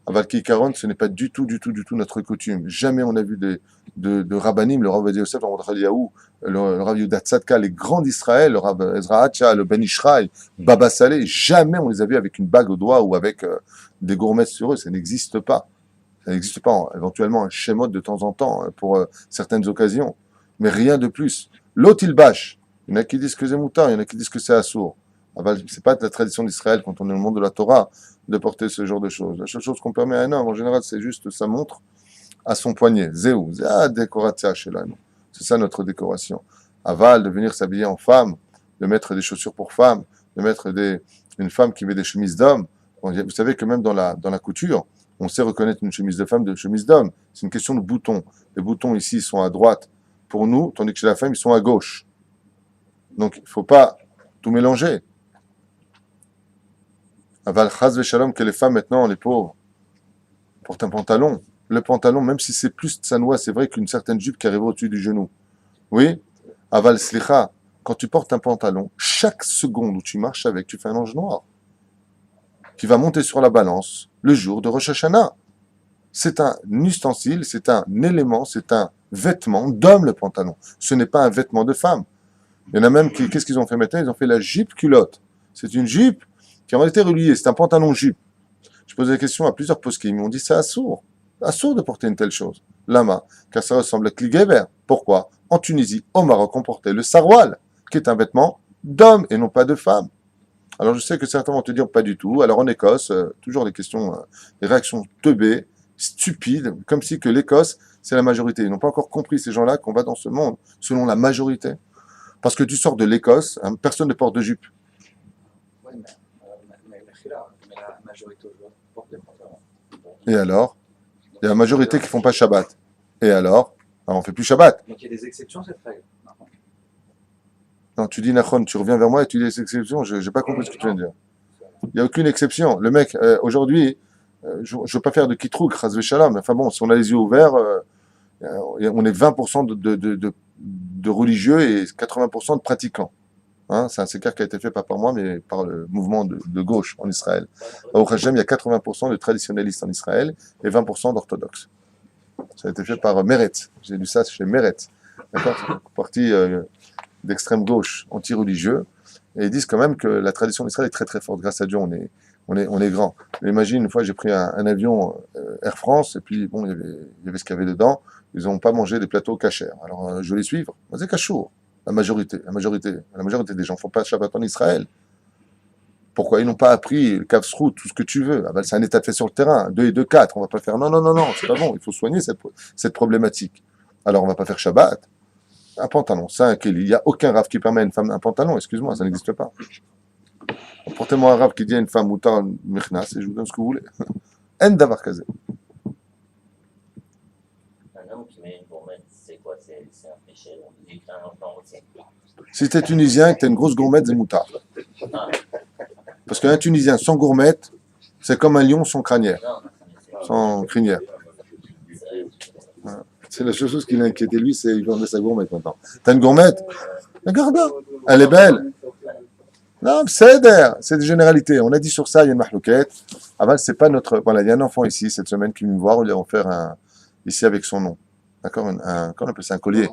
Aval Kikaron, ce n'est pas du tout notre coutume. Jamais on a vu de rabbanim, le Rav Ovadia Yosef, le Rav Eliyahu, le Rav Yehuda Tzadka, les grands d'Israël, le Rav Ezra Hatcha, le Ben Ishraï, Baba Saleh, jamais on les a vus avec une bague au doigt ou avec des gourmettes sur eux. Ça n'existe pas. Ça n'existe pas. Éventuellement un shemot de temps en temps pour certaines occasions, mais rien de plus. L'autre il bâche. Il y en a qui disent que c'est moutar, il y en a qui disent que c'est assourd. C'est pas de la tradition d'Israël quand on est dans le monde de la Torah de porter ce genre de choses. La seule chose qu'on permet à un homme, en général, c'est juste sa montre à son poignet. Zéou, décoratia chez là. C'est ça notre décoration. Aval, de venir s'habiller en femme, de mettre des chaussures pour femme, de mettre une femme qui met des chemises d'homme. Vous savez que même dans la couture, on sait reconnaître une chemise de femme de chemise d'homme. C'est une question de boutons. Les boutons ici sont à droite pour nous, tandis que chez la femme, ils sont à gauche. Donc, il ne faut pas tout mélanger. Aval chaz v'shalom que les femmes maintenant, les pauvres, portent un pantalon. Le pantalon, même si c'est plus tsanoua, c'est vrai qu'une certaine jupe qui arrive au-dessus du genou. Oui. Aval slicha, quand tu portes un pantalon, chaque seconde où tu marches avec, tu fais un ange noir qui va monter sur la balance le jour de Rosh Hashanah. C'est un ustensile, c'est un élément, c'est un vêtement d'homme, le pantalon. Ce n'est pas un vêtement de femme. Il y en a même qui, qu'est-ce qu'ils ont fait maintenant? Ils ont fait la jupe culotte. C'est une jupe qui en été reliée, c'est un pantalon jupe. Je posais la question à plusieurs poskim, ils m'ont dit c'est assourd de porter une telle chose. Lama, car ça ressemble à Kligever. Pourquoi? En Tunisie, au Maroc, on portait le sarwal, qui est un vêtement d'homme et non pas de femme. Alors je sais que certains vont te dire pas du tout. Alors en Écosse, toujours des questions, des réactions teubées, stupides, comme si que l'Écosse, c'est la majorité. Ils n'ont pas encore compris, ces gens-là, qu'on va dans ce monde selon la majorité. Parce que tu sors de l'Écosse, personne ne porte de jupe. Oui, mais la majorité aujourd'hui porte des pantalons. Et alors? Il y a la majorité qui ne font pas Shabbat. Et alors on ne fait plus Shabbat. Donc il y a des exceptions à cette règle. Non, tu dis Nachon, tu reviens vers moi et tu dis des exceptions. Je n'ai pas compris ce que tu viens de dire. Il n'y a aucune exception. Le mec, aujourd'hui, je ne veux pas faire de kitrouk, chas v'shalom. Enfin bon, si on a les yeux ouverts, on est 20% de religieux et 80% de pratiquants. Hein, c'est un séquart qui a été fait pas par moi, mais par le mouvement de gauche en Israël. Au Hashem, il y a 80% de traditionnalistes en Israël et 20% d'orthodoxes. Ça a été fait par Meretz. J'ai lu ça chez Meretz. D'accord? C'est un parti d'extrême gauche, anti-religieux. Et ils disent quand même que la tradition d'Israël est très très forte. Grâce à Dieu, on est grand. Imagine, une fois, j'ai pris un avion Air France, et puis bon, il y avait ce qu'il y avait dedans. Ils n'ont pas mangé des plateaux cachers. Alors, je vais les suivre. C'est cachour. La majorité des gens ne font pas Shabbat en Israël. Pourquoi? Ils n'ont pas appris le Kavsrout, tout ce que tu veux. Ah ben, c'est un état de fait sur le terrain. 2 et 2, 4. On ne va pas faire. Non, c'est pas bon. Il faut soigner cette problématique. Alors, on ne va pas faire Shabbat. Un pantalon, c'est un kéli. Il n'y a aucun rave qui permet à une femme un pantalon. Excuse-moi, ça n'existe pas. Portez-moi un rave qui dit à une femme moutar mechnas et je vous donne ce que vous voulez. En davar kazé. Un homme qui met une gourmette, c'est quoi? C'est c'est un péché, on dit qu'un enfant aussi. Si t'es tunisien et que t'as une grosse gourmette, c'est moutard. Ah, Parce qu'un Tunisien sans gourmette, c'est comme un lion sans crinière. non, mais c'est Sans crinière. vrai. C'est la seule chose qui l'inquiétait lui, c'est qu'il vendait sa gourmette maintenant. T'as une gourmette? Regarde-la. Elle est belle. Non, c'est des généralités. On a dit sur ça, il y a une mahlouquette. Aval, c'est pas notre. Voilà, il y a un enfant ici cette semaine qui vient me voir, on lui a offert ici avec son nom. D'accord? Comment on appelle ça? Un collier.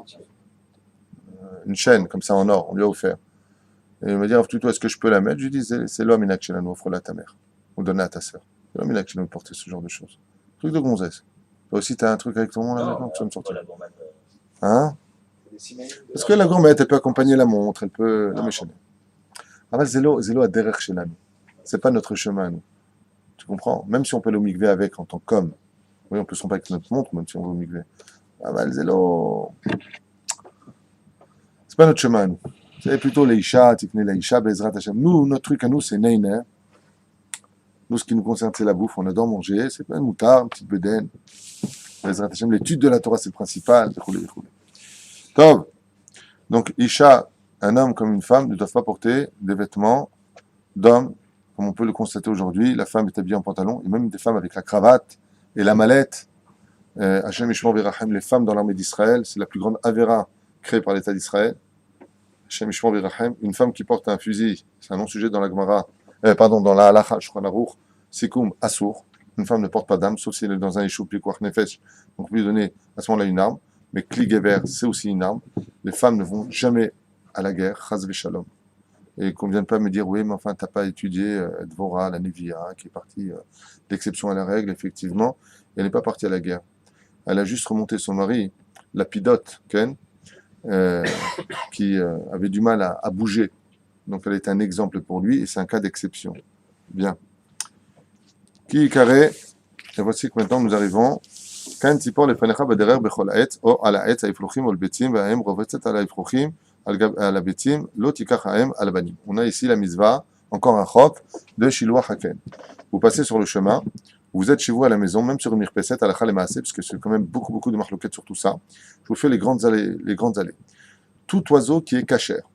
Une chaîne, comme ça en or, on lui a offert. Et il m'a dit, toi, est-ce que je peux la mettre? Je lui dis, c'est l'homme inaction, offre-la à ta mère. Ou donne-la à ta sœur. C'est l'homme inaction de porter ce genre de choses. Truc de gonzesse. Toi aussi, t'as un truc avec ton nom là maintenant que tu vas me sortir. La gourmette, Hein? Parce que la gourmette, elle peut accompagner la montre, elle peut la méchaner. Ah, Zélo a derrière chez nous. C'est pas notre chemin, nous. Tu comprends? Même si on peut aller au mikvé avec en tant qu'homme. Oui, on peut se tromper avec notre montre, même si on va au mikvé. Ah, Zélo. C'est pas notre chemin, nous. C'est plutôt l'Aïcha, Tikne l'Aïcha, Bezrat Hashem. Nous, notre truc à nous, c'est Neiner. Nous, ce qui nous concerne, c'est la bouffe. On adore manger. C'est pas une moutarde, une petite bedaine. Bezrat Hashem, l'étude de la Torah, c'est le principal. Tov. Donc, Isha, un homme comme une femme, ne doivent pas porter des vêtements d'homme, comme on peut le constater aujourd'hui. La femme est habillée en pantalon, et même des femmes avec la cravate et la mallette. Hashem Yishmor V'Rachem, les femmes dans l'armée d'Israël, c'est la plus grande avéra créée par l'État d'Israël. Hashem Yishmor V'Rachem, une femme qui porte un fusil, c'est un non-sujet dans la Gemara, dans la Halacha, Shulchan Aruch, Sikoum, Assour. Une femme ne porte pas d'arme, sauf si elle est dans un échou, Pikuach Nefesh, donc on peut lui donner à ce moment-là une arme. Mais Kli Gever, c'est aussi une arme. Les femmes ne vont jamais à la guerre, Chaz Veshalom. Et qu'on ne vienne pas me dire, oui, mais enfin, tu n'as pas étudié Dvorah, la Nevia, qui est partie d'exception à la règle, effectivement. Elle n'est pas partie à la guerre. Elle a juste remonté son mari, Lapidote, Ken, qui avait du mal à bouger. Donc elle est un exemple pour lui, et c'est un cas d'exception. Bien. Qui carré, et voici que maintenant nous arrivons. כאן ציפור לפניך בדרך בכל עת, או על העץ האפרוחים או לביצים, והאם רובצת על האפרוחים, על הביצים, לא תיקח האם על הבנים. On a ici la mitzvah, encore un chok, de Shiloh Haken. Vous passez sur le chemin, vous êtes chez vous à la maison, même sur une mirpesset, à la chale maasé, parce que c'est quand même beaucoup de marloquettes sur tout ça. Je vous fais les grandes allées. Tout oiseau qui est cachère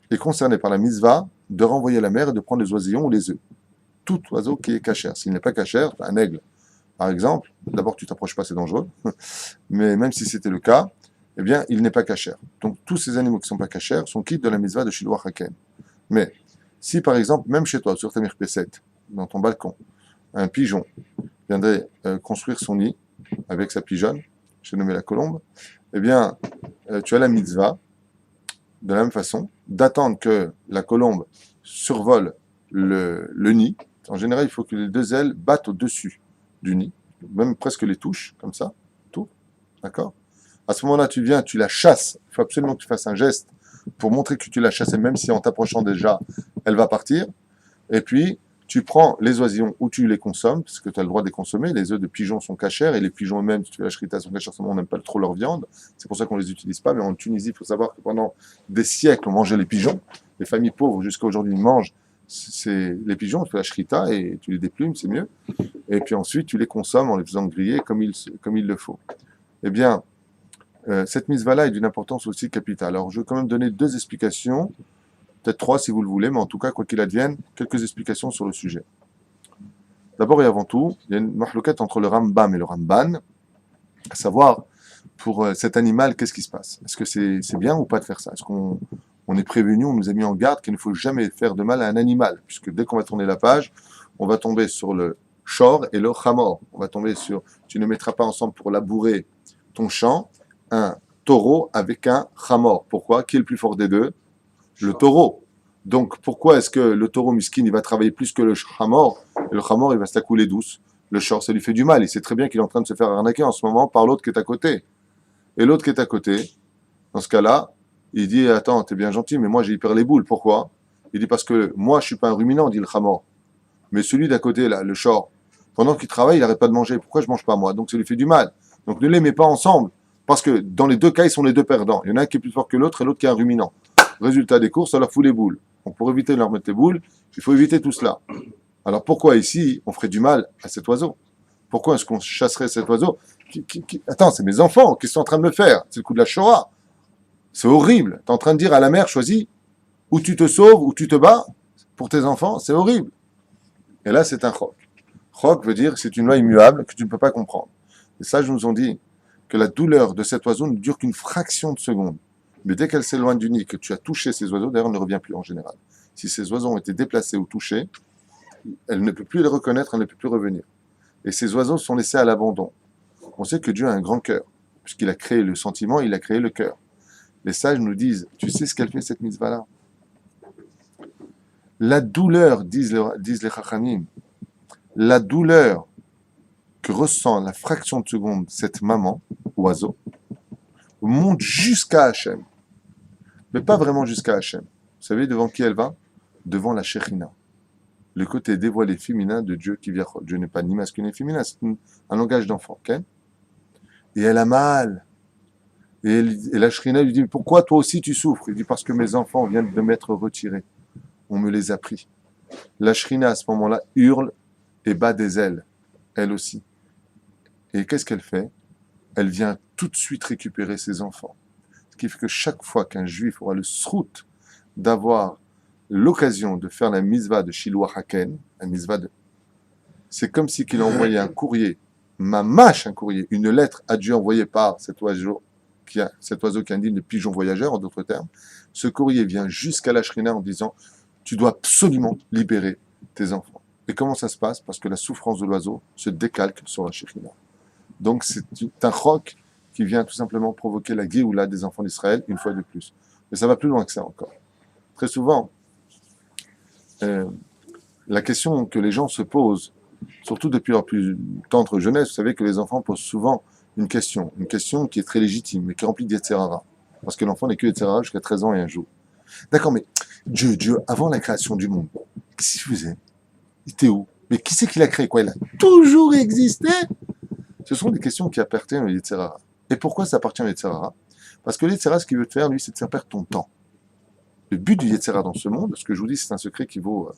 est concerné par la mitzvah de renvoyer la mer et de prendre les oisillons ou les œufs. Tout oiseau qui est cachère. S'il n'est pas cachère, un aigle, par exemple, d'abord tu t'approches pas, c'est dangereux, mais même si c'était le cas, eh bien, il n'est pas cachère. Donc tous ces animaux qui ne sont pas cachères sont quittes de la mitzvah de Shiloh Haken. Mais si par exemple, même chez toi, sur ta mirpesset, dans ton balcon, un pigeon viendrait construire son nid avec sa pigeonne, j'ai nommé la colombe, eh bien, tu as la mitzvah, de la même façon, d'attendre que la colombe survole le nid. En général, il faut que les deux ailes battent au-dessus du nid, même presque les touches, comme ça, tout, d'accord? À ce moment-là, tu viens, tu la chasses, il faut absolument que tu fasses un geste pour montrer que tu l'as chassée, même si en t'approchant déjà, elle va partir, et puis, tu prends les oisillons ou tu les consommes, parce que tu as le droit de les consommer, les œufs de pigeons sont cachères, et les pigeons eux-mêmes, si tu fais la shrita, sont cachères, on n'aime pas trop leur viande, c'est pour ça qu'on ne les utilise pas, mais en Tunisie, il faut savoir que pendant des siècles, on mangeait les pigeons, les familles pauvres jusqu'à aujourd'hui mangent les pigeons, tu fais la shrita et tu les déplumes, c'est mieux. Et puis ensuite, tu les consommes en les faisant griller comme il le faut. Eh bien, cette mitzvah-là est d'une importance aussi capitale. Alors, je vais quand même donner deux explications, peut-être trois si vous le voulez, mais en tout cas, quoi qu'il advienne, quelques explications sur le sujet. D'abord et avant tout, il y a une mahlouquette entre le Rambam et le Ramban, à savoir, pour cet animal, qu'est-ce qui se passe? Est-ce que c'est bien ou pas de faire ça? Est-ce qu'on est prévenu, on nous a mis en garde qu'il ne faut jamais faire de mal à un animal, puisque dès qu'on va tourner la page, on va tomber sur le shor et le chamor. On va tomber sur, tu ne mettras pas ensemble pour labourer ton champ, un taureau avec un chamor. Pourquoi? Qui est le plus fort des deux? Le taureau. Donc pourquoi est-ce que le taureau miskin, il va travailler plus que le chamor, et le chamor, il va se la couler douce? Le shor, ça lui fait du mal. Il sait très bien qu'il est en train de se faire arnaquer en ce moment par l'autre qui est à côté. Et l'autre qui est à côté, dans ce cas-là, il dit, attends, t'es bien gentil, mais moi j'ai hyper les boules. Pourquoi? Il dit, parce que moi je suis pas un ruminant, dit le chamor. Mais celui d'à côté, là, le shor, pendant qu'il travaille, il n'arrête pas de manger. Pourquoi je mange pas moi? Donc ça lui fait du mal. Donc ne les mets pas ensemble. Parce que dans les deux cas, ils sont les deux perdants. Il y en a un qui est plus fort que l'autre et l'autre qui est un ruminant. Résultat des courses, ça leur fout les boules. Donc pour éviter de leur mettre les boules, il faut éviter tout cela. Alors pourquoi ici, on ferait du mal à cet oiseau? Pourquoi est-ce qu'on chasserait cet oiseau Attends, c'est mes enfants, qu'est-ce qu'ils sont en train de me faire? C'est le coup de la Shoah. C'est horrible. Tu es en train de dire à la mère, choisis, ou tu te sauves, ou tu te bats pour tes enfants. C'est horrible. Et là, c'est un chok. Chok veut dire c'est une loi immuable que tu ne peux pas comprendre. Les sages nous ont dit que la douleur de cet oiseau ne dure qu'une fraction de seconde. Mais dès qu'elle s'éloigne du nid, que tu as touché ces oiseaux, d'ailleurs, elle ne revient plus en général. Si ces oiseaux ont été déplacés ou touchés, elle ne peut plus les reconnaître, elle ne peut plus revenir. Et ces oiseaux sont laissés à l'abandon. On sait que Dieu a un grand cœur, puisqu'il a créé le sentiment, il a créé le cœur. Les sages nous disent, tu sais ce qu'elle fait cette mitzvah-là? La douleur, disent les chachamim, la douleur que ressent la fraction de seconde cette maman, oiseau, monte jusqu'à Hachem. Mais pas vraiment jusqu'à Hachem. Vous savez devant qui elle va? Devant la Shekhinah. Le côté dévoilé féminin de Dieu qui vient. Dieu n'est pas ni masculin ni féminin, c'est un langage d'enfant. Okay? Et elle a mal. Et la Shekhinah lui dit, pourquoi toi aussi tu souffres? Il dit, parce que mes enfants viennent de m'être retirés. On me les a pris. La Shekhinah à ce moment-là hurle et bat des ailes. Elle aussi. Et qu'est-ce qu'elle fait? Elle vient tout de suite récupérer ses enfants. Ce qui fait que chaque fois qu'un juif aura le srout d'avoir l'occasion de faire la mitzvah de Shiloh Haken, la mitzvah de... c'est comme si qu'il a envoyé un courrier, mamache un courrier, une lettre à Dieu envoyée par cet oiseau qui indique le pigeon voyageur, en d'autres termes. Ce courrier vient jusqu'à la Shrina en disant tu dois absolument libérer tes enfants. Et comment ça se passe? Parce que la souffrance de l'oiseau se décalque sur la Shrina. Donc c'est un roc qui vient tout simplement provoquer la Géoula des enfants d'Israël une fois de plus. Mais ça va plus loin que ça encore. Très souvent, la question que les gens se posent, surtout depuis leur plus tendre jeunesse, vous savez que les enfants posent souvent une question qui est très légitime, mais qui est remplie d'Yetzerara. Parce que l'enfant n'est que Yetzerara jusqu'à 13 ans et un jour. D'accord, mais Dieu, avant la création du monde, qu'est-ce qu'il faisait? Il était où? Mais qui c'est qui l'a créé? Quoi, il a toujours existé? Ce sont des questions qui appartiennent au Yetzerara. Et pourquoi ça appartient au Yetzerara? Parce que le Yetzerara, ce qu'il veut te faire, lui, c'est de faire perdre ton temps. Le but du Yetzerara dans ce monde, ce que je vous dis, c'est un secret qui vaut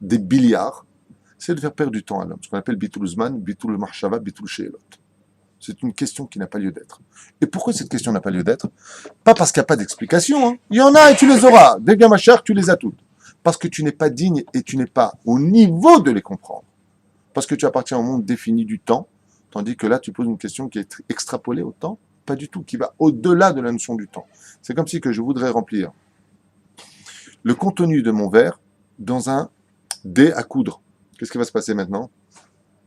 des milliards, c'est de faire perdre du temps à l'homme. Ce qu'on appelle Bitul Zman, Bitul Marshava, Bitul Sheelot. C'est une question qui n'a pas lieu d'être. Et pourquoi cette question n'a pas lieu d'être? Pas parce qu'il n'y a pas d'explication. Hein. Il y en a et tu les auras. Dès bien ma chère, tu les as toutes. Parce que tu n'es pas digne et tu n'es pas au niveau de les comprendre. Parce que tu appartiens au monde défini du temps, tandis que là, tu poses une question qui est extrapolée au temps, pas du tout, qui va au-delà de la notion du temps. C'est comme si que je voudrais remplir le contenu de mon verre dans un dé à coudre. Qu'est-ce qui va se passer maintenant?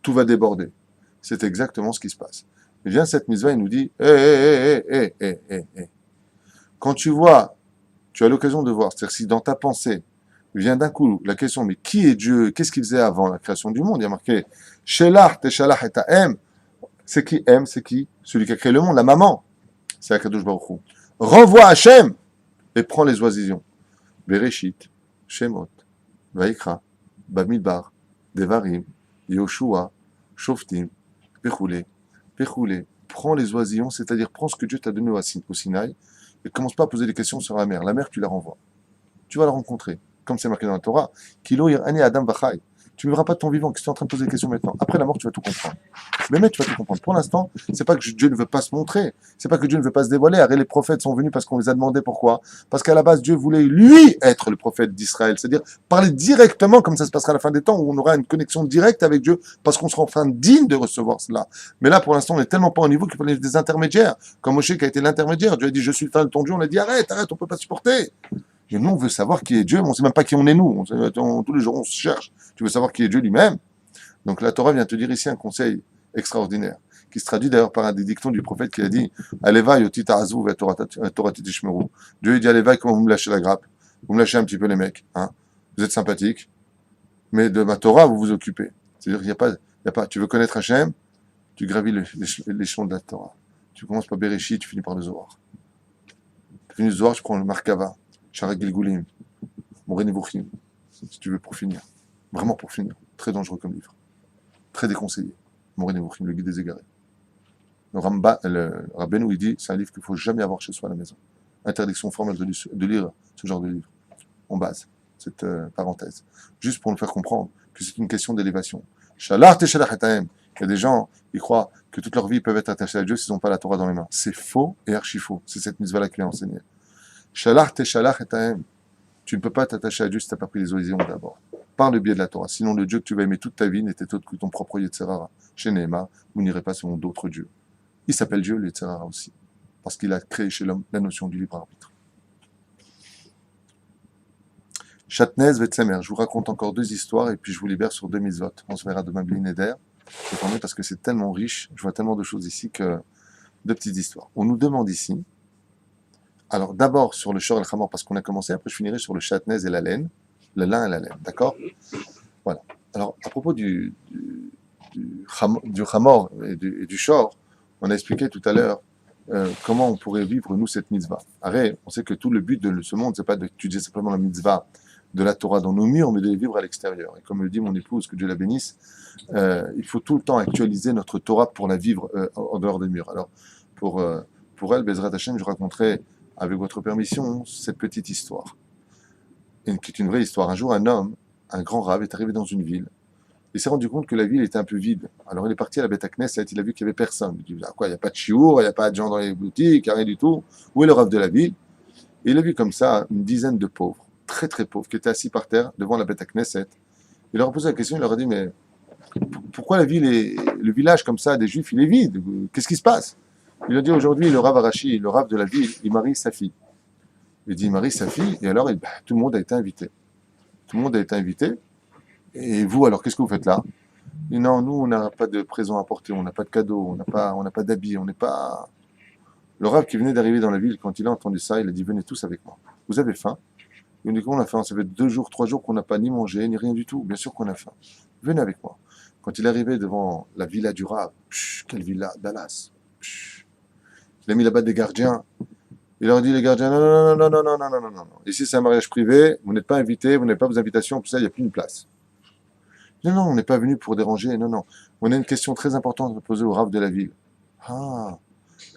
Tout va déborder. C'est exactement ce qui se passe. Et vient cette mitzvah, il nous dit, quand tu vois, tu as l'occasion de voir, c'est-à-dire si dans ta pensée vient d'un coup la question, mais qui est Dieu? Qu'est-ce qu'il faisait avant la création du monde? Il y a marqué, Shelach, Teshalach et Ta'em. C'est qui aime? C'est qui? Celui qui a créé le monde, la maman. C'est Akadosh Baruch Hu. Renvoie Hachem et prends les oisillons. Bereshit, Shemot, Vaikra, Bamidbar, Devarim, Yoshua, Shoftim, Pechoulé. Prends les oisillons, c'est-à-dire prends ce que Dieu t'a donné au Sinaï et commence pas à poser des questions sur la mer. La mer, tu la renvoies. Tu vas la rencontrer. Comme c'est marqué dans la Torah, Kilo Irani Adam Bachai. Tu ne verras pas de ton vivant, que tu es en train de poser des questions maintenant. Après la mort, tu vas tout comprendre. Mais tu vas tout comprendre. Pour l'instant, c'est pas que Dieu ne veut pas se montrer, c'est pas que Dieu ne veut pas se dévoiler. Arrête, les prophètes sont venus parce qu'on les a demandé pourquoi. Parce qu'à la base, Dieu voulait lui être le prophète d'Israël, c'est-à-dire parler directement, comme ça se passera à la fin des temps, où on aura une connexion directe avec Dieu, parce qu'on sera enfin digne de recevoir cela. Mais là, pour l'instant, on n'est tellement pas au niveau qu'il fallait des intermédiaires, comme Moshe qui a été l'intermédiaire. Dieu a dit, je suis le fin de ton Dieu. On a dit, arrête, on peut pas supporter. Et nous, on veut savoir qui est Dieu, mais on ne sait même pas qui on est nous. Tous les jours, on se cherche. Tu veux savoir qui est Dieu lui-même? Donc la Torah vient te dire ici un conseil extraordinaire, qui se traduit d'ailleurs par un des dictons du prophète qui a dit Aleva yoti ta'azu ve Torah tishmeru. Dieu dit Aleva, comment vous me lâchez la grappe? Vous me lâchez un petit peu les mecs. Hein, vous êtes sympathiques, mais de ma Torah, vous vous occupez. C'est-à-dire qu'il n'y a pas. Tu veux connaître Hachem, tu gravis l'échelon de la Torah. Tu commences par Bereshit, tu finis par le Zohar. Tu finis le Zohar, tu prends le Markava. Sharak Gilgulim, Moré Nevuchim, si tu veux, pour finir. Vraiment pour finir. Très dangereux comme livre. Très déconseillé. Moré Nevuchim, le guide des égarés. Le Rabbeinu, il dit, c'est un livre qu'il ne faut jamais avoir chez soi à la maison. Interdiction formelle de lire ce genre de livre. On base cette parenthèse. Juste pour nous faire comprendre que c'est une question d'élévation. Shalach teshalach etahem. Il y a des gens qui croient que toute leur vie peuvent être attachés à Dieu s'ils n'ont pas la Torah dans les mains. C'est faux et archi faux. C'est cette mitzvah-là qui est enseignée. Shalach te shalach et ahem. Tu ne peux pas t'attacher à Dieu si tu n'as pas pris les oisillons d'abord. Par le biais de la Torah. Sinon, le Dieu que tu vas aimer toute ta vie n'était autre que ton propre Yetzerara. Chez Nehema, vous n'irez pas selon d'autres dieux. Il s'appelle Dieu, le Yetzerara aussi. Parce qu'il a créé chez l'homme la notion du libre arbitre. Shatnez Vetsemer. Je vous raconte encore 2 histoires et puis je vous libère sur 2 mitzvot. On se verra demain Blinéder. C'est parce que c'est tellement riche. Je vois tellement de choses ici que 2 petites histoires. On nous demande ici. Alors d'abord sur le Shor el Chamor parce qu'on a commencé. Après je finirai sur le Shatnez et la laine. Le lin et la laine. D'accord? Voilà. Alors à propos du Chamor et du Shor, on a expliqué tout à l'heure comment on pourrait vivre, nous, cette mitzvah. Arrête, on sait que tout le but de ce monde, c'est pas d'étudier simplement la mitzvah de la Torah dans nos murs, mais de les vivre à l'extérieur. Et comme le dit mon épouse, que Dieu la bénisse, il faut tout le temps actualiser notre Torah pour la vivre en dehors des murs. Alors, pour elle, Bezrat Hashem, je raconterai, avec votre permission, cette petite histoire, qui est une vraie histoire. Un jour, un homme, un grand rave, est arrivé dans une ville. Il s'est rendu compte que la ville était un peu vide. Alors il est parti à la Beth Knesset, il a vu qu'il n'y avait personne. Il dit, ah, quoi, il n'y a pas de chiour, il n'y a pas de gens dans les boutiques, il n'y a rien du tout. Où est le rave de la ville? Et il a vu comme ça une dizaine de pauvres, très très pauvres, qui étaient assis par terre devant la Beth Knesset. Il leur a posé la question, il leur a dit, mais pourquoi la ville le village comme ça des Juifs, il est vide? Qu'est-ce qui se passe? Il a dit, aujourd'hui, le rave Arashi, le rave de la ville, il marie sa fille. Il dit, il marie sa fille, et alors tout le monde a été invité. Tout le monde a été invité. Et vous, alors, qu'est-ce que vous faites là? Et non, nous, on n'a pas de présent à porter, on n'a pas de cadeau, on n'a pas d'habits, on n'est pas... Le rave qui venait d'arriver dans la ville, quand il a entendu ça, il a dit, venez tous avec moi. Vous avez faim? Il dit, comment on a faim? Ça fait 2 jours, 3 jours qu'on n'a pas ni mangé, ni rien du tout. Bien sûr qu'on a faim. Venez avec moi. Quand il est arrivé devant la villa du rave, quelle villa, Dallas. Il a mis là-bas des gardiens. Il leur a dit, les gardiens, non, non, non, non, non, non, non, non, non. Ici, c'est un mariage privé, vous n'êtes pas invités, vous n'avez pas vos invitations, tout ça, il n'y a plus une place. Non, non, on n'est pas venu pour déranger, non, non. On a une question très importante à poser au rave de la ville. Ah,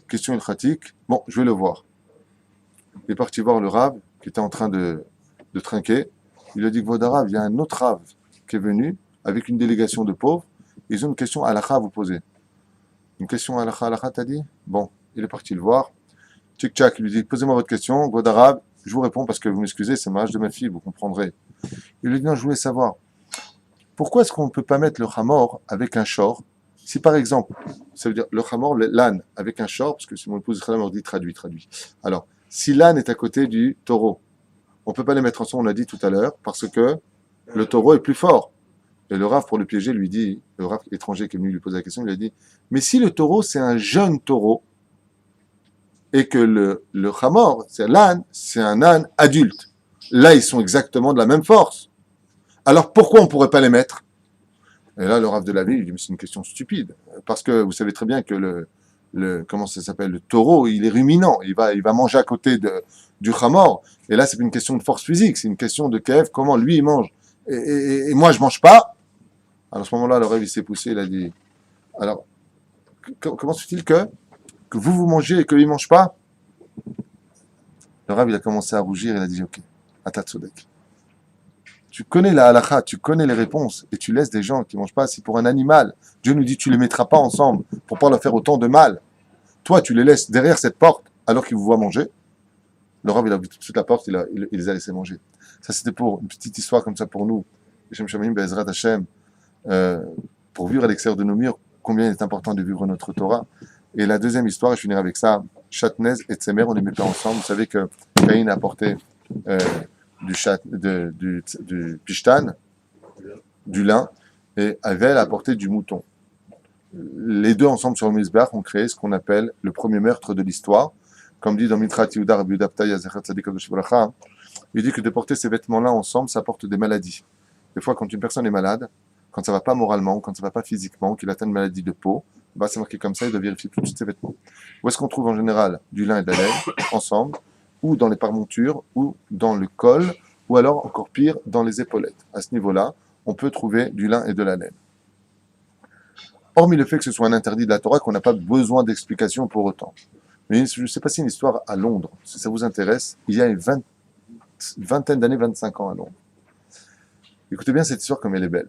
question ilkhatique. Bon, je vais le voir. Il est parti voir le rave qui était en train de trinquer. Il lui a dit que votre rave, il y a un autre rave qui est venu avec une délégation de pauvres. Ils ont une question halakha à vous poser. Une question halakha, t'as dit? Bon, il est parti le voir. Tchik-tchak, il lui dit, posez-moi votre question, God arabe, je vous réponds parce que vous m'excusez, c'est le mariage de ma fille, vous comprendrez. Il lui dit, non, je voulais savoir. Pourquoi est-ce qu'on ne peut pas mettre le chamor avec un shor? Si par exemple, ça veut dire le chamor, l'âne avec un shor, parce que si mon épouse Israël dit traduit. Alors, si l'âne est à côté du taureau, on ne peut pas les mettre ensemble, on l'a dit tout à l'heure, parce que le taureau est plus fort. Et le rave, pour le piéger, lui dit, le rave étranger qui est venu lui poser la question, il lui a dit, mais si le taureau, c'est un jeune taureau, et que le chamor, c'est l'âne, c'est un âne adulte, là, ils sont exactement de la même force. Alors pourquoi on ne pourrait pas les mettre? Et là, le rave de la ville, il dit, mais c'est une question stupide. Parce que vous savez très bien que comment ça s'appelle, le taureau, il est ruminant. Il va manger à côté du chamor. Et là, c'est une question de force physique. C'est une question de Kev, comment lui, il mange. Et moi, je mange pas. Alors, à ce moment-là, le rave, il s'est poussé. Il a dit, alors, comment se fait-il que vous mangez et que lui, il mange pas? Le rave, il a commencé à rougir. Il a dit, ok, Atatsodek. Tu connais la halakha, tu connais les réponses, et tu laisses des gens qui ne mangent pas. Si pour un animal, Dieu nous dit tu ne les mettras pas ensemble pour ne pas leur faire autant de mal. Toi, tu les laisses derrière cette porte alors qu'ils vous voient manger. Le rave, il a vu tout de suite la porte, il les a laissés manger. Ça, c'était pour une petite histoire comme ça pour nous. Hashem Shamim, Be'ezrat Hashem, pour vivre à l'extérieur de nos murs, combien il est important de vivre notre Torah. Et la deuxième histoire, et je finirai avec ça, Shatnez et Tsemer, on les met pas ensemble. Vous savez que Caïn a apporté du pishtan, du lin, et Avel a apporté du mouton. Les deux ensemble sur le Mizbeach ont créé ce qu'on appelle le premier meurtre de l'histoire. Comme dit dans Mitrat Yehuda Rabbi Yehuda Ptah Yazechat Tzadik Kadosh Bracha, il dit que de porter ces vêtements-là ensemble, ça porte des maladies. Des fois, quand une personne est malade, quand ça ne va pas moralement, quand ça ne va pas physiquement, qu'il atteint une maladie de peau, bah, c'est marqué comme ça, il doit vérifier tout de suite ses vêtements. Où est-ce qu'on trouve en général du lin et de la laine, ensemble, ou dans les parmontures, ou dans le col, ou alors, encore pire, dans les épaulettes. À ce niveau-là, on peut trouver du lin et de la laine. Hormis le fait que ce soit un interdit de la Torah, qu'on n'a pas besoin d'explication pour autant. Mais je ne sais pas si une histoire à Londres, si ça vous intéresse, il y a une vingtaine d'années, 25 ans à Londres. Écoutez bien cette histoire comme elle est belle.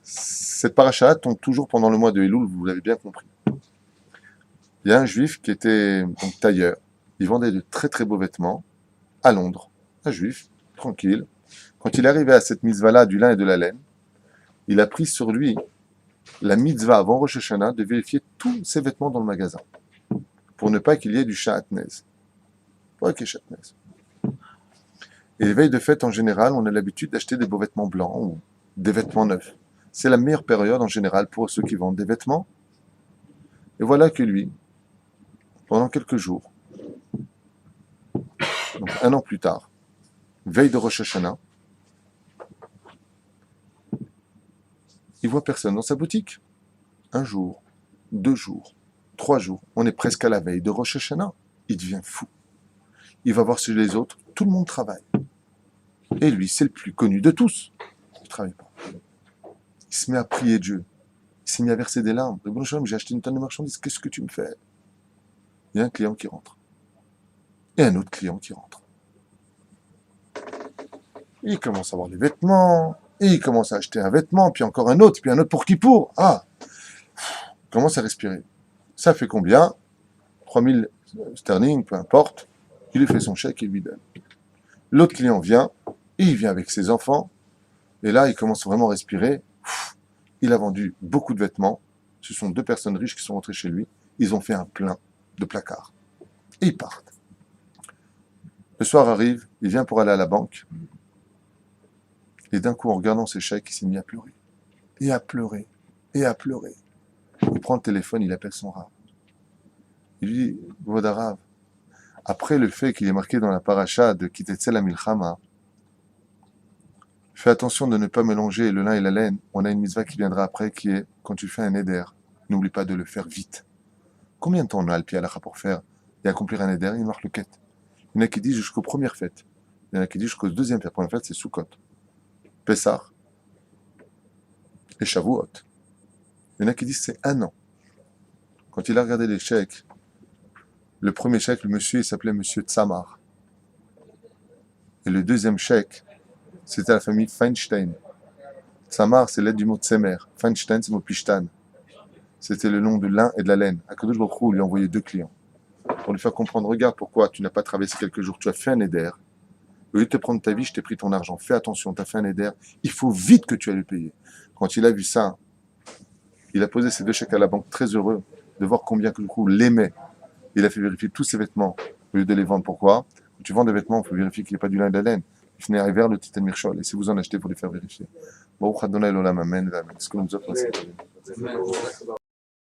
Cette paracha tombe toujours pendant le mois de Elul, vous l'avez bien compris. Il y a un juif qui était donc tailleur. Il vendait de très très beaux vêtements à Londres. Un juif, tranquille. Quand il est arrivé à cette mitzvah-là du lin et de la laine, il a pris sur lui la mitzvah avant Rosh Hashanah de vérifier tous ses vêtements dans le magasin pour ne pas qu'il y ait du chatnez. Pas qu'il y ait chatnez. Et les veilles de fête, en général, on a l'habitude d'acheter des beaux vêtements blancs ou des vêtements neufs. C'est la meilleure période, en général, pour ceux qui vendent des vêtements. Et voilà que lui, pendant quelques jours, donc un an plus tard, veille de Rosh Hashanah, il voit personne dans sa boutique. Un jour, 2 jours, 3 jours, on est presque à la veille de Rosh Hashanah. Il devient fou. Il va voir chez les autres, tout le monde travaille. Et lui, c'est le plus connu de tous. Il ne travaille pas. Il se met à prier Dieu. Il s'est mis à verser des larmes. J'ai acheté une tonne de marchandises, qu'est-ce que tu me fais? Il y a un client qui rentre. Et un autre client qui rentre. Il commence à voir les vêtements, et il commence à acheter un vêtement, puis encore un autre, puis un autre pour qui pour. Ah, il commence à respirer. Ça fait combien? 3000 sterling, peu importe. Il lui fait son chèque et lui donne. L'autre client vient, et il vient avec ses enfants, et là, il commence vraiment à respirer. Il a vendu beaucoup de vêtements. Ce sont 2 personnes riches qui sont rentrées chez lui. Ils ont fait un plein de placards. Et ils partent. Le soir arrive, il vient pour aller à la banque. Et d'un coup, en regardant ses chèques, il s'est mis à pleurer. Et à pleurer. Et à pleurer. Il prend le téléphone, il appelle son rave. Il lui dit, Vodarav, après le fait qu'il est marqué dans la paracha de Kitetzel Milchama, fais attention de ne pas mélanger le lin et la laine. On a une mitzvah qui viendra après qui est, quand tu fais un éder, n'oublie pas de le faire vite. Combien de temps on a le pied à la pour faire et accomplir un éder? Il marque le quête. Il y en a qui disent jusqu'aux premières fêtes. Il y en a qui disent jusqu'aux deuxièmes fêtes. La première fête, c'est Sukkot, Pessah et Shavuot. Il y en a qui disent c'est 1 an. Quand il a regardé les chèques, le premier chèque, le monsieur, il s'appelait Monsieur Tzamar. Et le deuxième chèque, c'était la famille Feinstein. Tzamar, c'est l'aide du mot Tsemer. Feinstein, c'est le mot Pishtan. C'était le nom de lin et de la laine. Akadosh Baruch Hu lui a envoyé 2 clients. Pour lui faire comprendre, regarde pourquoi tu n'as pas travaillé ces quelques jours. Tu as fait un éder. Au lieu de te prendre ta vie, je t'ai pris ton argent. Fais attention, tu as fait un éder. Il faut vite que tu ailles le payer. Quand il a vu ça, il a posé ses 2 chèques à la banque, très heureux de voir combien que le coup l'aimait. Il a fait vérifier tous ses vêtements au lieu de les vendre. Pourquoi? Quand tu vends des vêtements, il faut vérifier qu'il n'y ait pas du lin et de la laine. Il venait vers le titan Mirchol. Et si vous en achetez, il faut les faire vérifier. Baruch Adonai l'olam, amen, amen. Ce que nous autres,